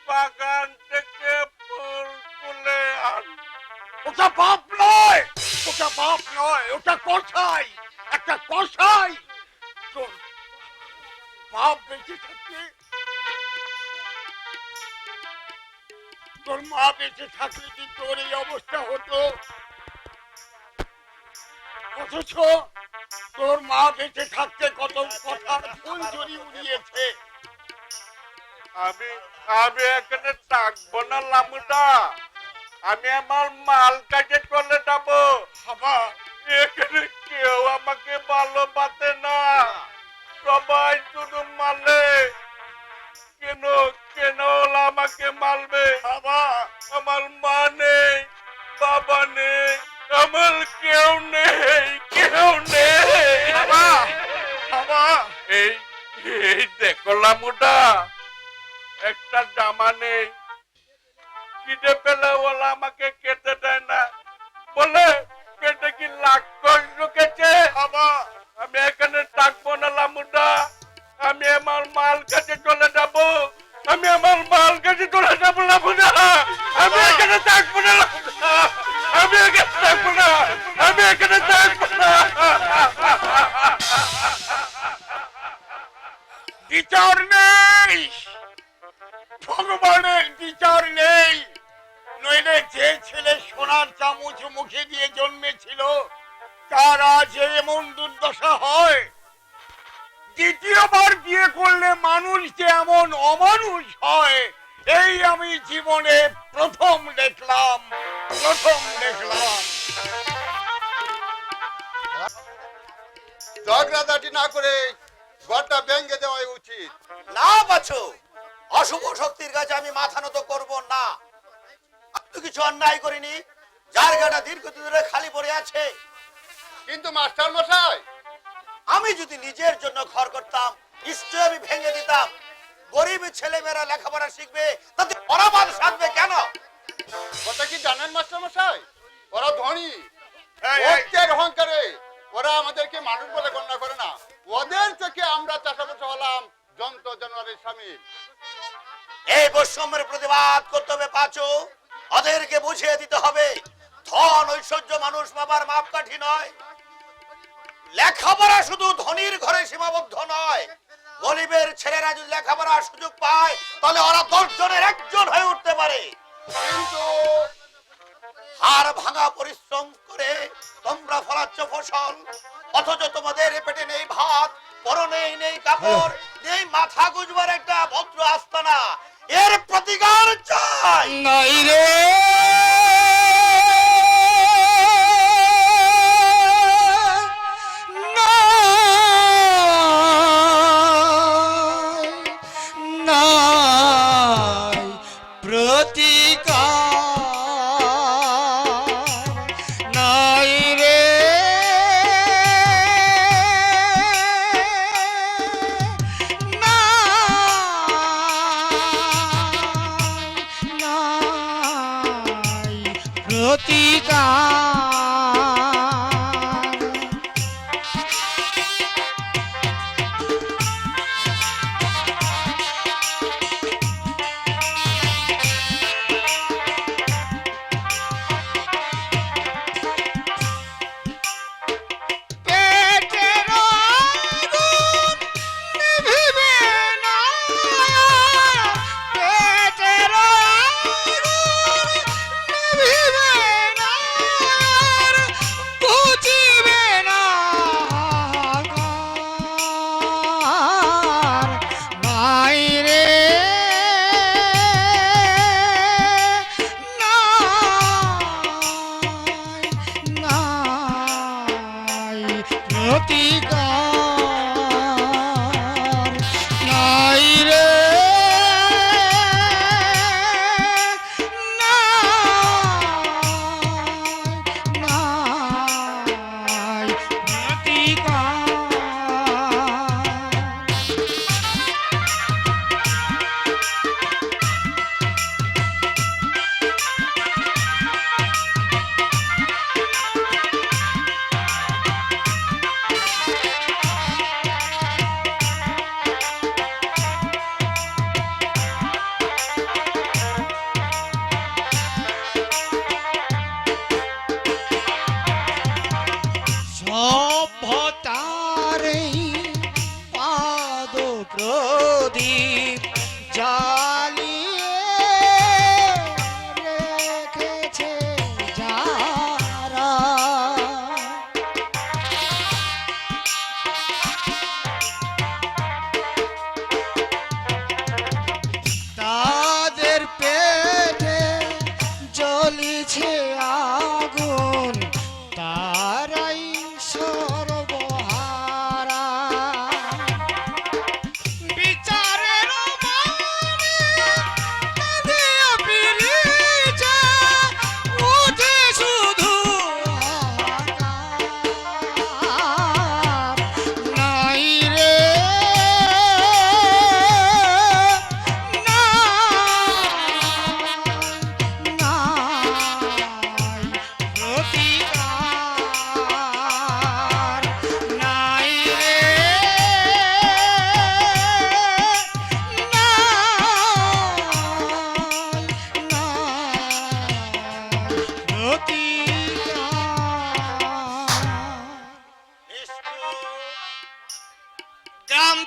বাগান থেকে ফুল তুলে আন। ওটা পাপ নয়, ওটা পাপ নয়, ওটা কষাই, একটা কষাই। তোর পাপ বেঁচে থাকতে, তোর মা বেঁচে থাকলে কি তোর এই অবস্থা হতো? অথচ তোর মা বেঁচে থাকতে কত কথার ফুল জড়ি উড়িয়েছে। আমি আমি এখানে থাকবো না লামুদা, আমি আমার মাল কাজে চলে যাবো। বাবা, এখানে কেউ আমাকে ভালোবাসে না, সবাই শুধু মালে। কেন কেন ওরা আমাকে মারবে? বাবা, আমার মা নেই, বাবা নেই, আমার কেউ নেই, কেউ নেই। বাবা, বাবা, এই এই দেখো লামুদা, একটা জামা নেই, খিদে পেলে ওরা আমাকে খেতে দেয় না, বলে পেটে কি লাখ ঢুকেছে। বাবা, আমি এখানে থাকবো না লামুদা, আমি আমার মাল কাছে চলে যাব, আমি আমার মাল কাছে চলে যাব লামুদা, আমি এখানে থাকবো না লামুদা, আমি এখানে থাকবো না, আমি এখানে থাকবো না। বিচার নেই, ভগবানের বিচার নেই, নইলে যে ছেলে সোনার চামচ মুখে দিয়ে জন্মেছিল তার আজ এমন দুর্দশা হয়। দ্বিতীয়বার বিয়ে করলে মানুষ যে এমন অমানুষ হয়, এই আমি জীবনে প্রথম দেখলাম। ঝগড়াঝাটি না করে ঘরটা ভেঙে দেওয়াই উচিত। না বাছো, অশুভ শক্তির কাছে আমি মাথা নত করব না। আমি তো কিছু অন্যায় করিনি, জায়গাটা দীর্ঘদিন ধরে খালি পড়ে আছে। কিন্তু মাস্টার মশাই, আমি যদি নিজের জন্য ঘর করতাম নিশ্চয় আমি ভেঙে দিতাম। গরিব ছেলেমেয়েরা লেখাপড়া শিখবে, তাতে পরাবাদ সাধবে কেন? কথা কি জানেন মাস্টার মশাই, ওরা ধনী, এই, এই। অর্থের অহংকারে ওরা আমাদেরকে মানুষ বলে গণ্য করে না। ওদের চোখে আমরা চাষাবাস হলাম যন্ত্র জানোয়ারের সামিল। এই বৈষম্যের প্রতিবাদ করতে হবে পাঁচু, ওদেরকে বুঝিয়ে দিতে হবে ধন ঐশ্বর্য মানুষ বাবার মাপকাঠি নয়। লেখাপড়া শুধু ধনীর ঘরে সীমাবদ্ধ নয়, গরিবের ছেলেরা যদি লেখাপড়ার সুযোগ পায় তাহলে ওরা 10 জনের একজন হয়ে উঠতে পারে। কিন্তু হাড় ভাঙা পরিশ্রম করে তোমরা ফলাচ্ছ ফসল, অথচ তোমাদের পেটে নেই ভাত, পরনে নেই কাপড়, নেই মাথা গুজবার একটা ভদ্র আস্তানা। এর প্রতিকার চাই। নাই রে নাই প্রতিকার, নাই রে নাই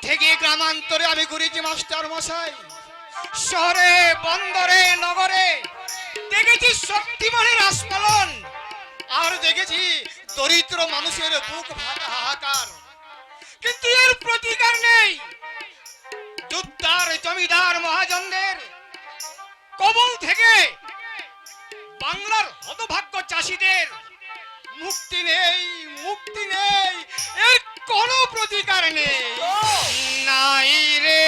থেকে গ্রামান্তরে আমি ঘুরেছি মাস্টার মশাই, শহরে বন্দরে নগরে দেখেছি শক্তিমানের আস্ফালন, আর দেখেছি দরিদ্র মানুষের বুক ফাটা হাহাকার, কিন্তু এর প্রতিকার নেই। যুদ্ধার জমিদার মহাজনদের কবল থেকে বাংলার হতভাগ্য চাষীদের মুক্তি নেই, মুক্তি নেই, এর কোনো প্রতিকার নেই। নাই রে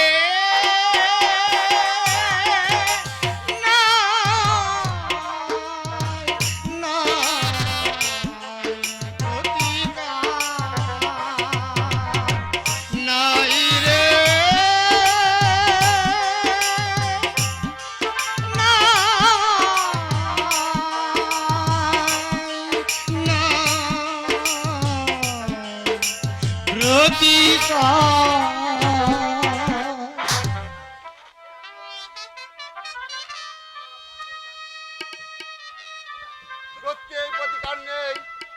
সত্যি এই প্রতিকার নেই।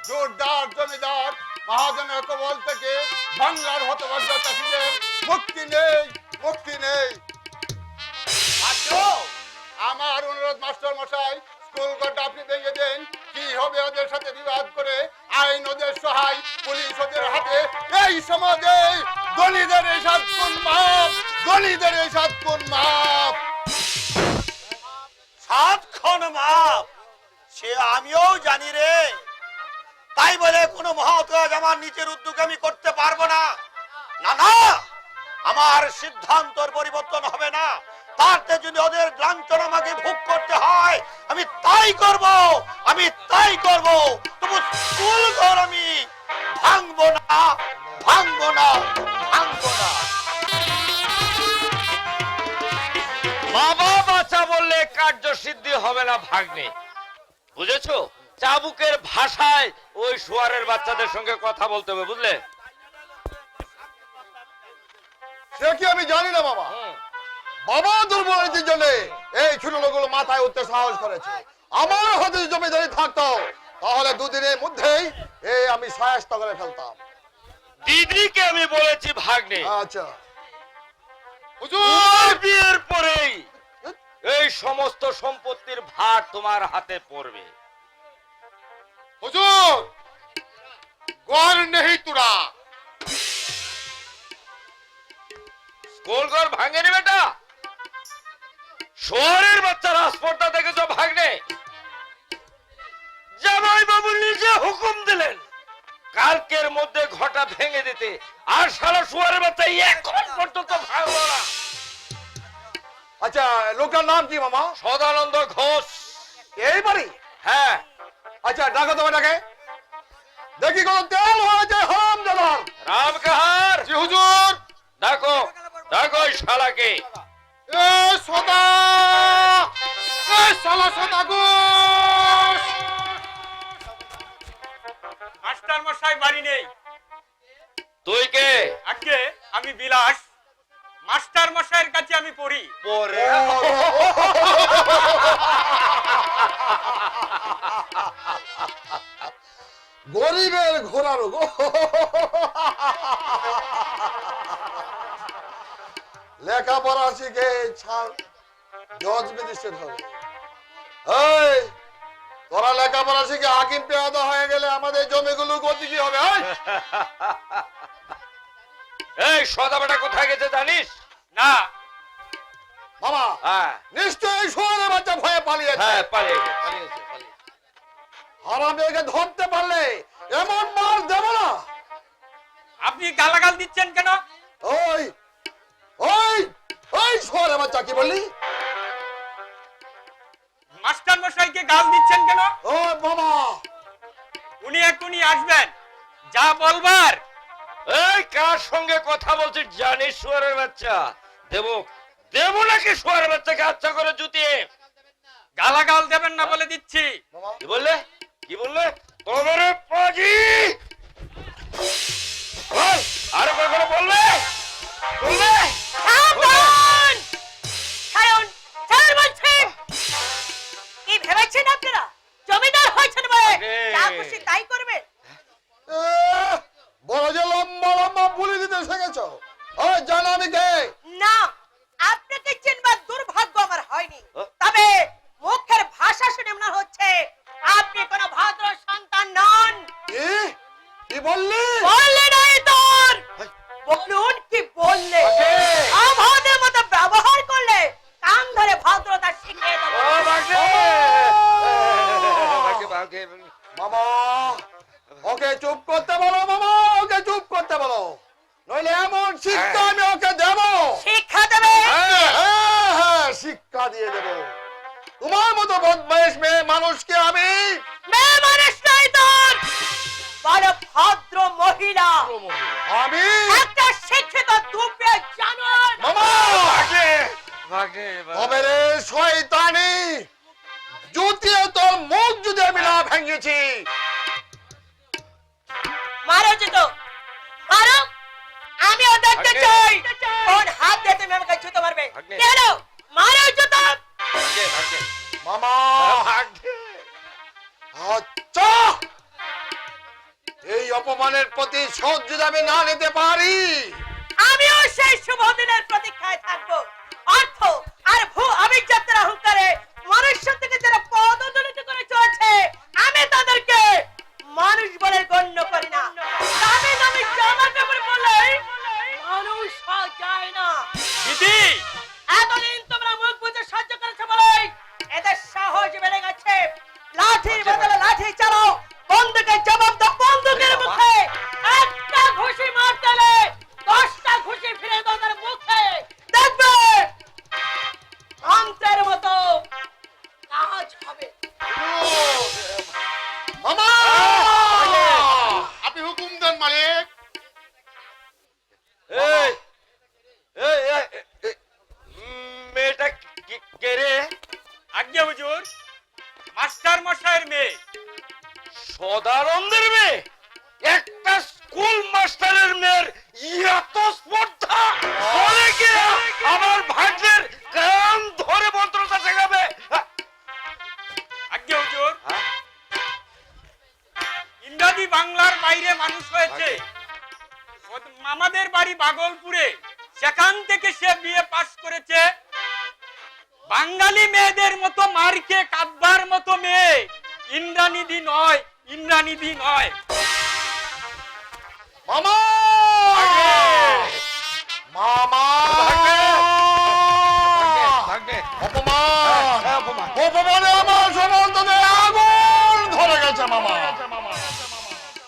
জোরদার জমিদার মহাজনের কবল থেকে বাংলার হতভাগ্য চাষীদের মুক্তি নেই, মুক্তি নেই। আমার অনুরোধ মাস্টার মশাই, স্কুল ঘরটা আপনি ভেঙে দেন। কি হবে ওদের সাথে বিবাদ করে? আইন ওদের সহায়, পুলিশ ওদের হাতে। এই সমাজে দলিদের এই 7 গুণ মাপ, দলিদের এই 7 গুণ মাপ। 7 খন মাপ সে আমিও জানি রে, তাই বলে কোনো মহৎ কাজ আমার নিজের উদ্যোগে আমি করতে পারবো না। না না, আমার সিদ্ধান্তর পরিবর্তন হবে না। তারতে যদি ওদের লাঞ্ছনা আমাকে ভোগ করতে হয় আমি তাই করব, আমি তাই করব। তবু স্কুল ঘর আমি ভাঙবো না, ভাঙবো না, ভাঙবো না। বাবা বাঁচা বললে কার্যসিদ্ধি হবে না ভাগ্নে, বুঝেছো? চাবুকের ভাষায় ওই শুয়ারের বাচ্চাদের সঙ্গে কথা বলতে হবে, বুঝলে? সে কি আমি জানি না বাবা। বাবা দুর্বলতার জন্য এই ছোট লোকগুলো মাথায় উঠতে সাহস করেছে। আমার হাতে জমিদারি থাকতো তাহলে 2 দিনের মধ্যেই আমি সায়স্তা করে ফেলতাম। দিদিকে আমি বলেছি ভাগ্নে, আচ্ছা হুজুর বিয়ের পরেই এই সমস্ত সম্পত্তির ভার তোমার হাতে পড়বে। হুজুর গর নেই তুরা। স্কুল ঘর ভাঙেনি বেটা, শহরের বাচ্চা রাজপথটা দেখেছো ভাগ্নে? জামাই বাবু নিজে হুকুম দিলেন কালকের মধ্যে ঘটা ভেঙে দিতে, আর সারা শুয়ারের বাচ্চা এখন পর্যন্ত ভাঙলো না। আচ্ছা লোকটার নাম কি মামা? সদানন্দ ঘোষ। এই বাড়ি? হ্যাঁ। আচ্ছা ডাকো তোমার ডাকে, দেখি কোন তেল হয়েছে হারাম জাদার। রাম কাহার। জি হুজুর। ডাকো ডাকো ওই শালাকে। এ সদা, এ শালা সদা ঘোষ। মাস্টার মশাই বাড়ি নেই। তুই কে? আগে আমি বিলাস, মাস্টার মশাইয়ের কাছে আমি পড়ি। পরে গরিবের ঘোড়ার গো। লেখাপড়া শিখে জজ ম্যাজিস্ট্রেট হবে। এই তোরা লেখাপড়া শিখে হাকিম পেয়াদা হয়ে গেলে আমাদের জমিগুলো গতি কি হবে? এই সদাবেটা কোথায় গেছে জানিস? না মামা হ্যাঁ নিশ্চয়ই শহরে বাচ্চা ভয়ে পালিয়েছে। হ্যাঁ পালিয়ে গেছে। হারামিকে ধরতে পারলে এমন মাল দেব না। আপনি গালাগাল দিচ্ছেন কেন? ওই ওই ওই শহরে বাচ্চা কি বললি? মাস্টার মশাইকে গাল দিচ্ছেন কেন? ও মামা উনি এক্ষুনি আসবেন, যা বলবার। এই কার সঙ্গে কথা বলছিস জানিস শুয়ারের বাচ্চা? দেবো দেবো নাকি শুয়ারের বাচ্চাকে আচ্ছা করে জুতিয়ে? গালাগাল দেবেন না বলে দিচ্ছি। মামা কি বললে? কি বললে? তোমার পাজি বল, আরে কখনো বলবে বলবে? সাবধান! কারণ স্যার বলছে কি ভেবেছেন আপনারা জমিদার হয়েছেন বলে যা খুশি তাই করবেন? বড় যে লম্বা লম্বা বুলি দিতে শিখেছ। ওই জানো আমি কে? না, আপনাকে চিনবার দুর্ভাগ্য আমার হয়নি, তবে মুখের ভাষা শুনে মনে হচ্ছে আপনি কোনো ভদ্র সন্তান নন। কি বললি? বললে নাই তোর, বলুন কি বললে? আমাদের মতো ব্যবহার করলে কান ধরে ভদ্রতা শিখিয়ে দেবো। মামা, ওকে চুপ করতে বলো মামা, ওকে চুপ করতে বলো, নইলে এমন শিক্ষা আমি ওকে দেব। শিক্ষা দেবে? হ্যাঁ, শিক্ষা দিয়ে দেব। তোমার মতো বদমাইশ মেয়ে মানুষকে আমি মেয়ে মানুষ নাই তোর, বড় ভদ্র মহিলা, আমি একটা শিক্ষিত দুপে জানোয়ার। মামা তবে রে শয়তানি, জুতিয়ে তোর মুখ যদি আমি না ভেঙেছি। মারো জুতো, মারো, আমিও দেখতে চাই কোন হাত দিয়ে তুমি আমাকে জুতো মারবে। কেন মারো জুতো? মামা আচ্ছা, এই অপমানের প্রতিশোধ যদি আমি না নিতে পারি, আমিও সেই শুভ দিনের প্রতীক্ষায় থাকবো। অর্থ আর ভূ আভিজাত্যের অহংকারে মানুষের থেকে যারা পদদলিত করে চলেছে, আমি তাদেরকে মানুষ বলে গণ্য করি না। দামি দামি জামা কাপড় পরলে মানুষ হওয়া যায় না। দিদি, এতদিন তোমরা মুখ বুজে সহ্য করেছো বলেই এদের সাহস বেড়ে গেছে। লাঠির বদলে লাঠি চালাও, বন্দুকের জবাব দাও বন্দুকের মুখে। একটা ঘুষি মারতে হলে 10টা ঘুষি ফিরে দাও তার মুখে, দেখবে মন্ত্রের মতো কাজ হবে। মামা আপনি হুকুম দেন মালিক। মেয়েটা কে রে? আজ্ঞা হুজুর, মাস্টার মশাইয়ের মেয়ে। সদানন্দের মেয়ে? একটা স্কুল মাস্টারের মেয়ের এত স্পর্ধা? বলে কি আমার ভাগ্যের কান ধরে মন্ত্রটা শেখাবে? আজ্ঞা হুজুর, ইংরাজি বাংলার বাইরে মানুষ হয়েছে। আমাদের বাড়ি বাগলপুরে, সেখান থেকে সে বিয়ে পাশ করেছে। বাঙালি মেয়েদের মতো মারকে কাঁদবার মতো মেয়ে, ইন্দ্রানিধি নয়, ইন্দ্রানিধি নয়। মামা মামা অপমানে আমার সমন্ততে আগুন ধরে গেছে মামা।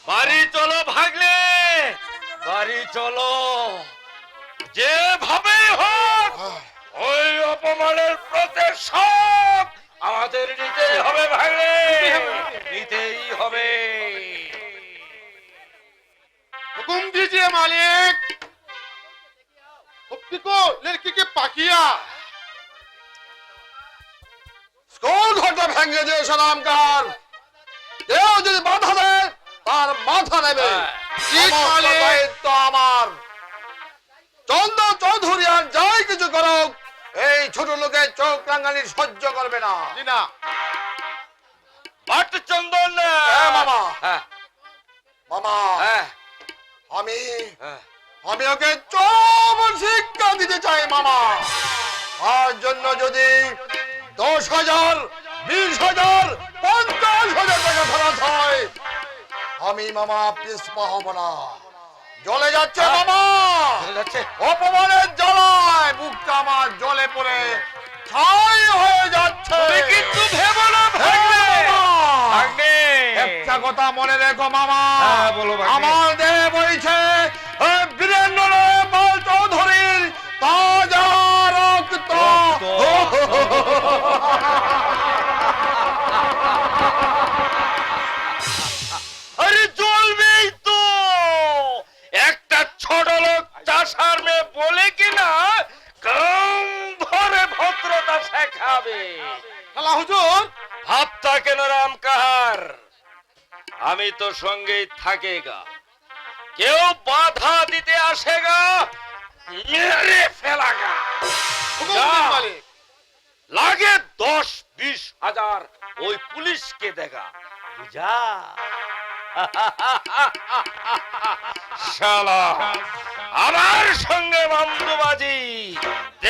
বাড়ি চলো ভাগলে, বাড়ি চলো। যেভাবে হোক ওই অপমানের প্রতিশোধ আমাদের নিতেই হবে ভাগলে, নিতেই হবে। हुकुम दीजिए मालिक। हुक्की को लड़की के पाकिया। স্কুল ঘরটা ভেঙে দিয়ে সালামকার, কেউ যদি বাধা দেয় তার মাথা নেবে। ঠিক মালিক। দায়িত্ব আমার। চন্দ্র চৌধুরী আর যাই কিছু করুক, এই ছোট লোকের চোখ রাঙানি সহ্য করবে না। जी ना। বাট চন্দন মামা হ্যাঁ মামা হ্যাঁ আমি হ্যাঁ। আমি ওকে চরম শিক্ষা দিতে চাই মামা। তার জন্য যদি 10,000, 20,000, 50,000 টাকা খরচ হয়, আমি মামা পিছপা হব না। জ্বলে যাচ্ছে মামা, যাচ্ছে। অপমানের জ্বালায় বুকটা আমার জ্বলে পড়ে ছাই হয়ে যাচ্ছে। তুমি কিন্তু ভেবো না ভাগলে। ভাগ্নে। একটা কথা মনে রেখো মামা, হ্যাঁ, বলো ভাগ্নে। আমার দেহে বইছে বীরেন্দ্র পাল চৌধুরীর তাজা রক্ত। আরে জ্বলবেই তো। একটা ছোট লোক চাষার মেয়ে বলে কিনা কাম ধরে ভদ্রতা শেখাবে। খালা হুজুর, ভাবতা কেন রাম কাহার, আমি তো সঙ্গেই থাকেগা। কেউ বাধা দিতে আসেগা, মেরে ফেলাগা। हुकुम जा। दीजिए मालिक। লাগে 10-20 হাজার ওই পুলিশকে দেখা, বুঝা? শালা আমার সঙ্গে মামলা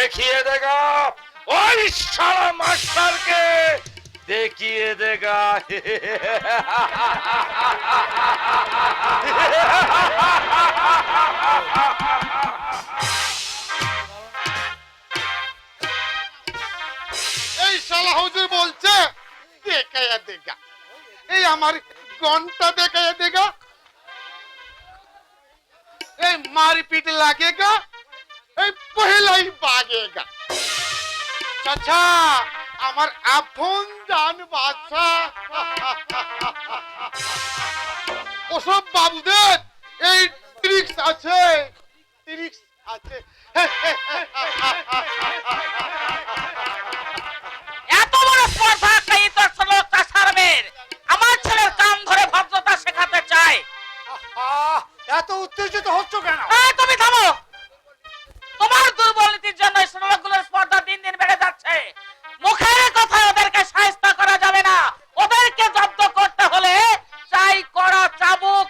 দেখিয়ে দেগা ওই শালা মাস্টারকে দেখিয়ে দেগা এই শালা হুজুর বলছে দেখাইয়া দেখা, এই আমার ঘন্টা দেখাইয়া দেখা, এই মারপিট লাগেগা, এই পহেলাই বাগেগা। চাচা আমার আপন জান বাচ্চা, ওসব বাবুদের এই ট্রিক্স আছে, ট্রিক্স আছে। এত বড় স্পর্ধা খাই তোর লোকটা সারবের আমার ছেলের কান ধরে ভদ্রতা শেখাতে চায়। এত উত্তেজিত হচ্ছ কেন? এই তুমি থামো, তোমার দুর্বল নীতির জন্য এই শ্রমিকগুলোর স্পর্ধা দিন দিন বেড়ে যাচ্ছে। মুখের কথায় ওদেরকে শায়েস্তা করা যাবে না, ওদেরকে জব্দ করতে হলে চাই করা চাবুক।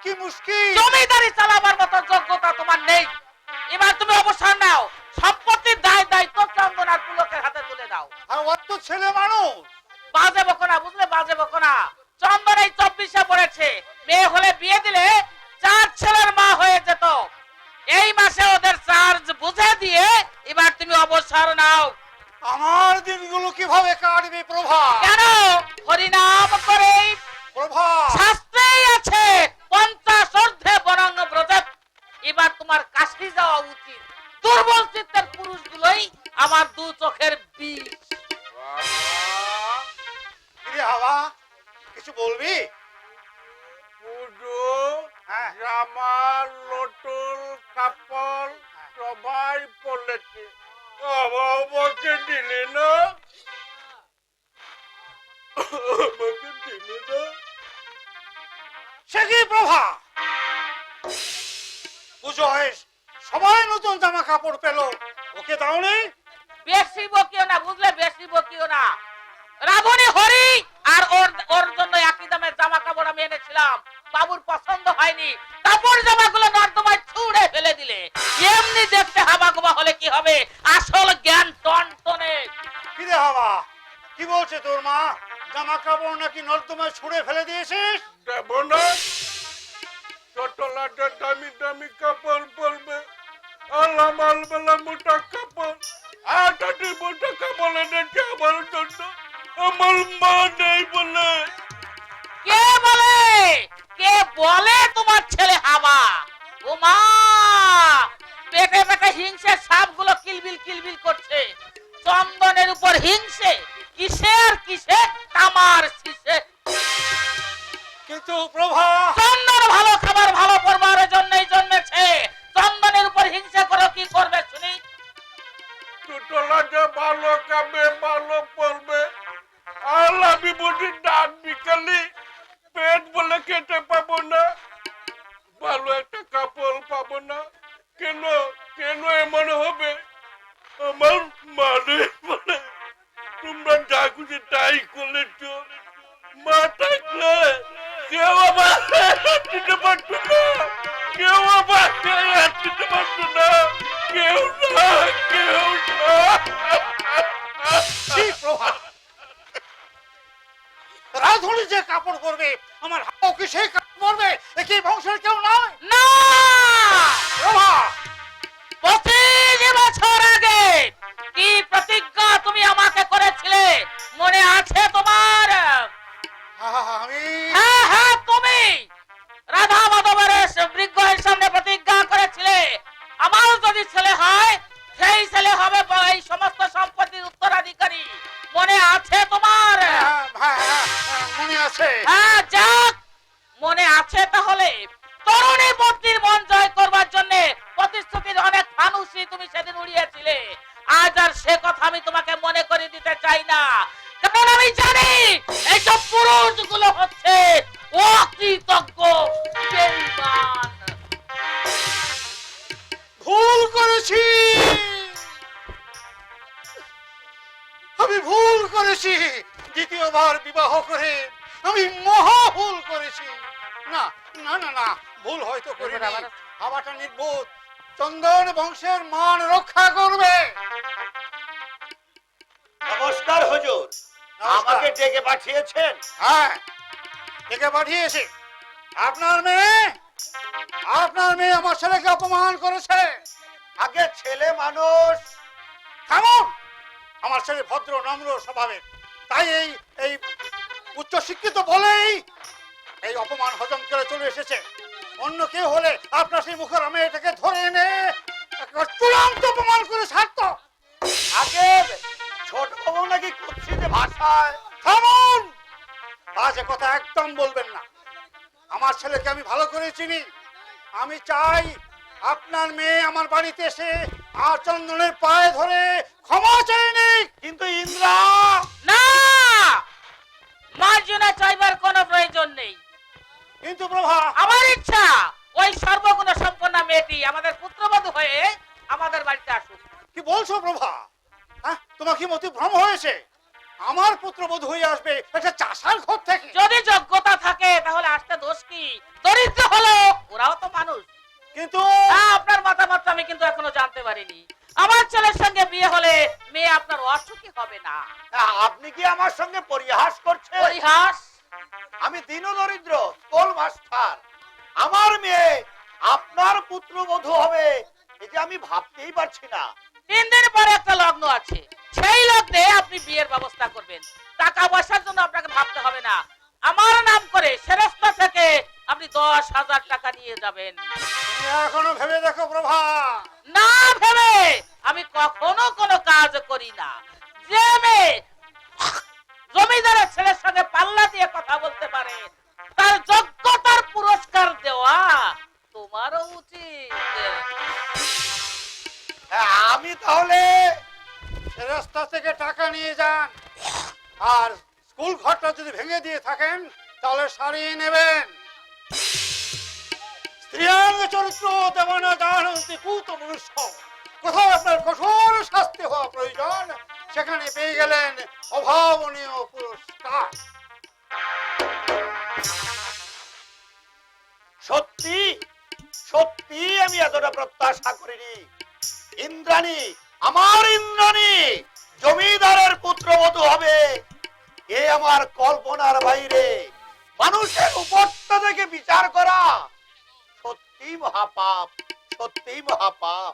কি মুশকিল! জমিদারি চালাবার মতো যোগ্যতা তোমার নেই। এবার তুমি অবসর নাও, সম্পত্তির দায়িত্ব চন্দন আর পুলকের হাতে তুলে দাও। আর ওর তো ছেলে মানুষ। বাজে বকো না, বুঝলে, বাজে বকো না। চন্দন এই 24-এ পড়েছে, মেয়ে হলে বিয়ে দিলে 4 ছেলের মা হয়ে যেত। এই মাসে ওদের চার্জ বুঝে দিয়ে এবার তুমি অবসর নাও। আমার দিনগুলো কিভাবে কাটবে প্রভা? কেন? হরিনাম করে প্রভা শাস্ত্রেই আছে 50 ঊর্ধ্বে বরং ব্রজে। এবার তোমার কাশি যাওয়া উচিত। দুর্বল চিত্তের পুরুষগুলোই আমার 2 চোখের বিষ। কিরে হাওয়া, কিছু বলবি? পুজো হ্যাঁ। জামা নতুন কাপড় সবাই পড়েছে, আমাকে দিলে না, আমাকে দিলে না। সে কি প্রভা? পুজো হয়ে সবাই নতুন জামা কাপড় পেল, ওকে দাওনি? বেশি বকিও না, বুঝলে, বেশি বকিও না। রাধুনি হরি আর ওর জন্য একই দামের জামা কাপড় আমি এনেছিলাম, বাবুর পছন্দ হয়নি। কাপড় জামাগুলো নর্দমায় ছুঁড়ে ফেলে দিলে। এমনি দেখতে হাবাগোবা হলে কি হবে, আসল জ্ঞান টনটনে। কিরে হাওয়া, কি বলছে তোর মা? জামা কাপড় নাকি নর্দমায় ছুঁড়ে ফেলে দিয়েছিস? দেব না, ছোট লাটে দামি দামি কাপড় পরবে, আল্লাহ মাল বেলা মোটা কাপড়, আটাটি মোটা কাপড় এনেছে আমার জন্য, আমার মা নেই বলে। কে বলে? কে বলে তোমার ছেলে হাবা? ও মা, পেটে পেটে হিংসে সাপগুলো কিলবিল করছে। চন্দনের উপর হিংসে কিসের কিসে তামার শীষে। কিন্তু প্রভা চন্দন ভালো খাবার ভালো পরিবারের জন্যই জন্মেছে। চন্দনের উপর হিংসা করে কি করবে শুনি? ছোট লাটে ভালো খাবে ভালো পরবে, আল্লাহ আমি বুঝি ডান বিকালি পেট বলে খেতে পাবো না, ভালো একটা কাপড় পাবো না। কেন কেন এমন হবে? আমার মানে বলে তোমরা যা খুশি তাই করেছ, মা থাকলে কেউ আবার দিতে পারতো না, কেউ আবার দিতে পারতো না, কেউ না, কেউ না। কি প্রভা, রাধুনি যে কাপড় পরবে, আমার হাও কি সেই কাপড় পরবে? এ কি বংশের কেউ নয়? না, প্রভা 25 বছর আগে কি প্রতিজ্ঞা তুমি আমাকে করেছিলে, মনে আছে তোমার? আমি হ্যাঁ হ্যাঁ, তুমি রাধা মাধবের বিগ্রহের সামনে প্রতিজ্ঞা করেছিলে, আমার যদি ছেলে হয় সেই ছেলে হবে এই সমস্ত সম্পত্তির উত্তরাধিকারী। মনে আছে তোমার? মনে আছে। হ্যাঁ, যাক, মনে আছে তাহলে। তরুণী পত্নীর মন জয় করবার জন্য প্রতিশ্রুতির অনেক ফানুসি তুমি সেদিন উড়িয়েছিলে। আজ আর সে কথা আমি তোমাকে মনে করে দিতে চাই না, কারণ আমি জানি এইসব পুরুষগুলো হচ্ছে অকৃতজ্ঞ বেঈমান। ভুল করেছি, আমি ভুল করেছি। দ্বিতীয়বার বিবাহ করে আমি মহা ভুল করেছি। না না না না, ভুল হয়তো করি না। হাওয়াটা নির্বোধ, চন্দন বংশের মান রক্ষা করবে। নমস্কার হুজুর, নমস্কার। আমাকে ডেকে পাঠিয়েছেন? হ্যাঁ, ডেকে পাঠিয়েছি। আপনার মেয়ে আমার ছেলেকে অপমান করেছে। আগে ছেলে মানুষ। থামুন! আমার ছেলে ভদ্র নম্র স্বভাবের, তাই এই উচ্চ শিক্ষিত বলেই এই অপমান হজম করে চলে এসেছে। অন্য কেউ হলে আপনার সেই মুখের আমি এটাকে ধরে এনে একেবারে চূড়ান্ত অপমান করে ছাড়তো। আগে ছোট বাবু নাকি কুৎসিত ভাষায়। থামুন! বাজে কথা একদম বলবেন না। আমার ছেলেকে আমি ভালো করে চিনি। আমি চাই আপনার মেয়ে আমার বাড়িতে এসে আর চন্দনের পায়ে ধরে ক্ষমা চেয়ে নিক। কিন্তু ইন্দ্রা, না, মার্জনা চাইবার কোনো প্রয়োজন নেই। কিন্তু প্রভা, আমার ইচ্ছা ওই সর্বগুণ সম্পন্ন মেয়েটি আমাদের পুত্রবধূ হয়ে আমাদের বাড়িতে আসুক। কি বলছো প্রভা? হ্যাঁ, তোমার কি মতি ভ্রম হয়েছে? আমার পুত্রবধূ হয়ে আসবে একটা চাষার ঘর থেকে? যদি যোগ্যতা থাকে তাহলে আসতে দোষ কি? দরিদ্র হলো ওরাও তো মানুষ। কিন্তু আপনার মতামত আমি কিন্তু এখনো জানতে পারিনি। আমার ছেলের সঙ্গে বিয়ে হলে মেয়ে আপনার অসুখী হবে না। আপনি কি আমার সঙ্গে পরিহাস করছেন? পরিহাস? আমি দীনদরিদ্র স্কুল মাস্টার, আমার মেয়ে আপনার পুত্রবধূ হবে এই যে আমি ভাবতেই পারছি না। 3 দিন পরে একটা লগ্ন আছে, সেই লগ্নে আপনি বিয়ের ব্যবস্থা করবেন। টাকা পয়সার জন্য আপনাকে ভাবতে হবে না। আমার নাম করে সেরেস্তা থেকে আপনি 10,000 টাকা নিয়ে যাবেন। তুমি এখনো ভেবে দেখো প্রভা। না ভেবে আমি কখনো কোনো কাজ করি না। যে মেয়ে জমিদারের ছেলের সঙ্গে পাল্লা দিয়ে কথা বলতে পারে তার যোগ্যতার পুরস্কার দেওয়া তোমারও উচিত। আমি তাহলে রাস্তা থেকে টাকা নিয়ে যান, আর স্কুল ঘরটা যদি ভেঙে দিয়ে থাকেন তাহলে সারিয়ে নেবেন। স্ত্রীয়াঙ্গ চরিত্র দেবানা জানন্তি কুত মনুষ্য। কোথাও আপনার কঠোর শাস্তি হওয়া প্রয়োজন, সেখানে পেয়ে গেলেন অভাবনীয় পুরস্কার। সত্যি সত্যি আমি এতটা প্রত্যাশা করিনি। ইন্দ্রাণী, আমার ইন্দ্রাণী জমিদারের পুত্রবধূ হবে এ আমার কল্পনার বাইরে। মানুষের উপরটা থেকে বিচার করা সত্যি মহাপাপ, সত্যি মহাপাপ।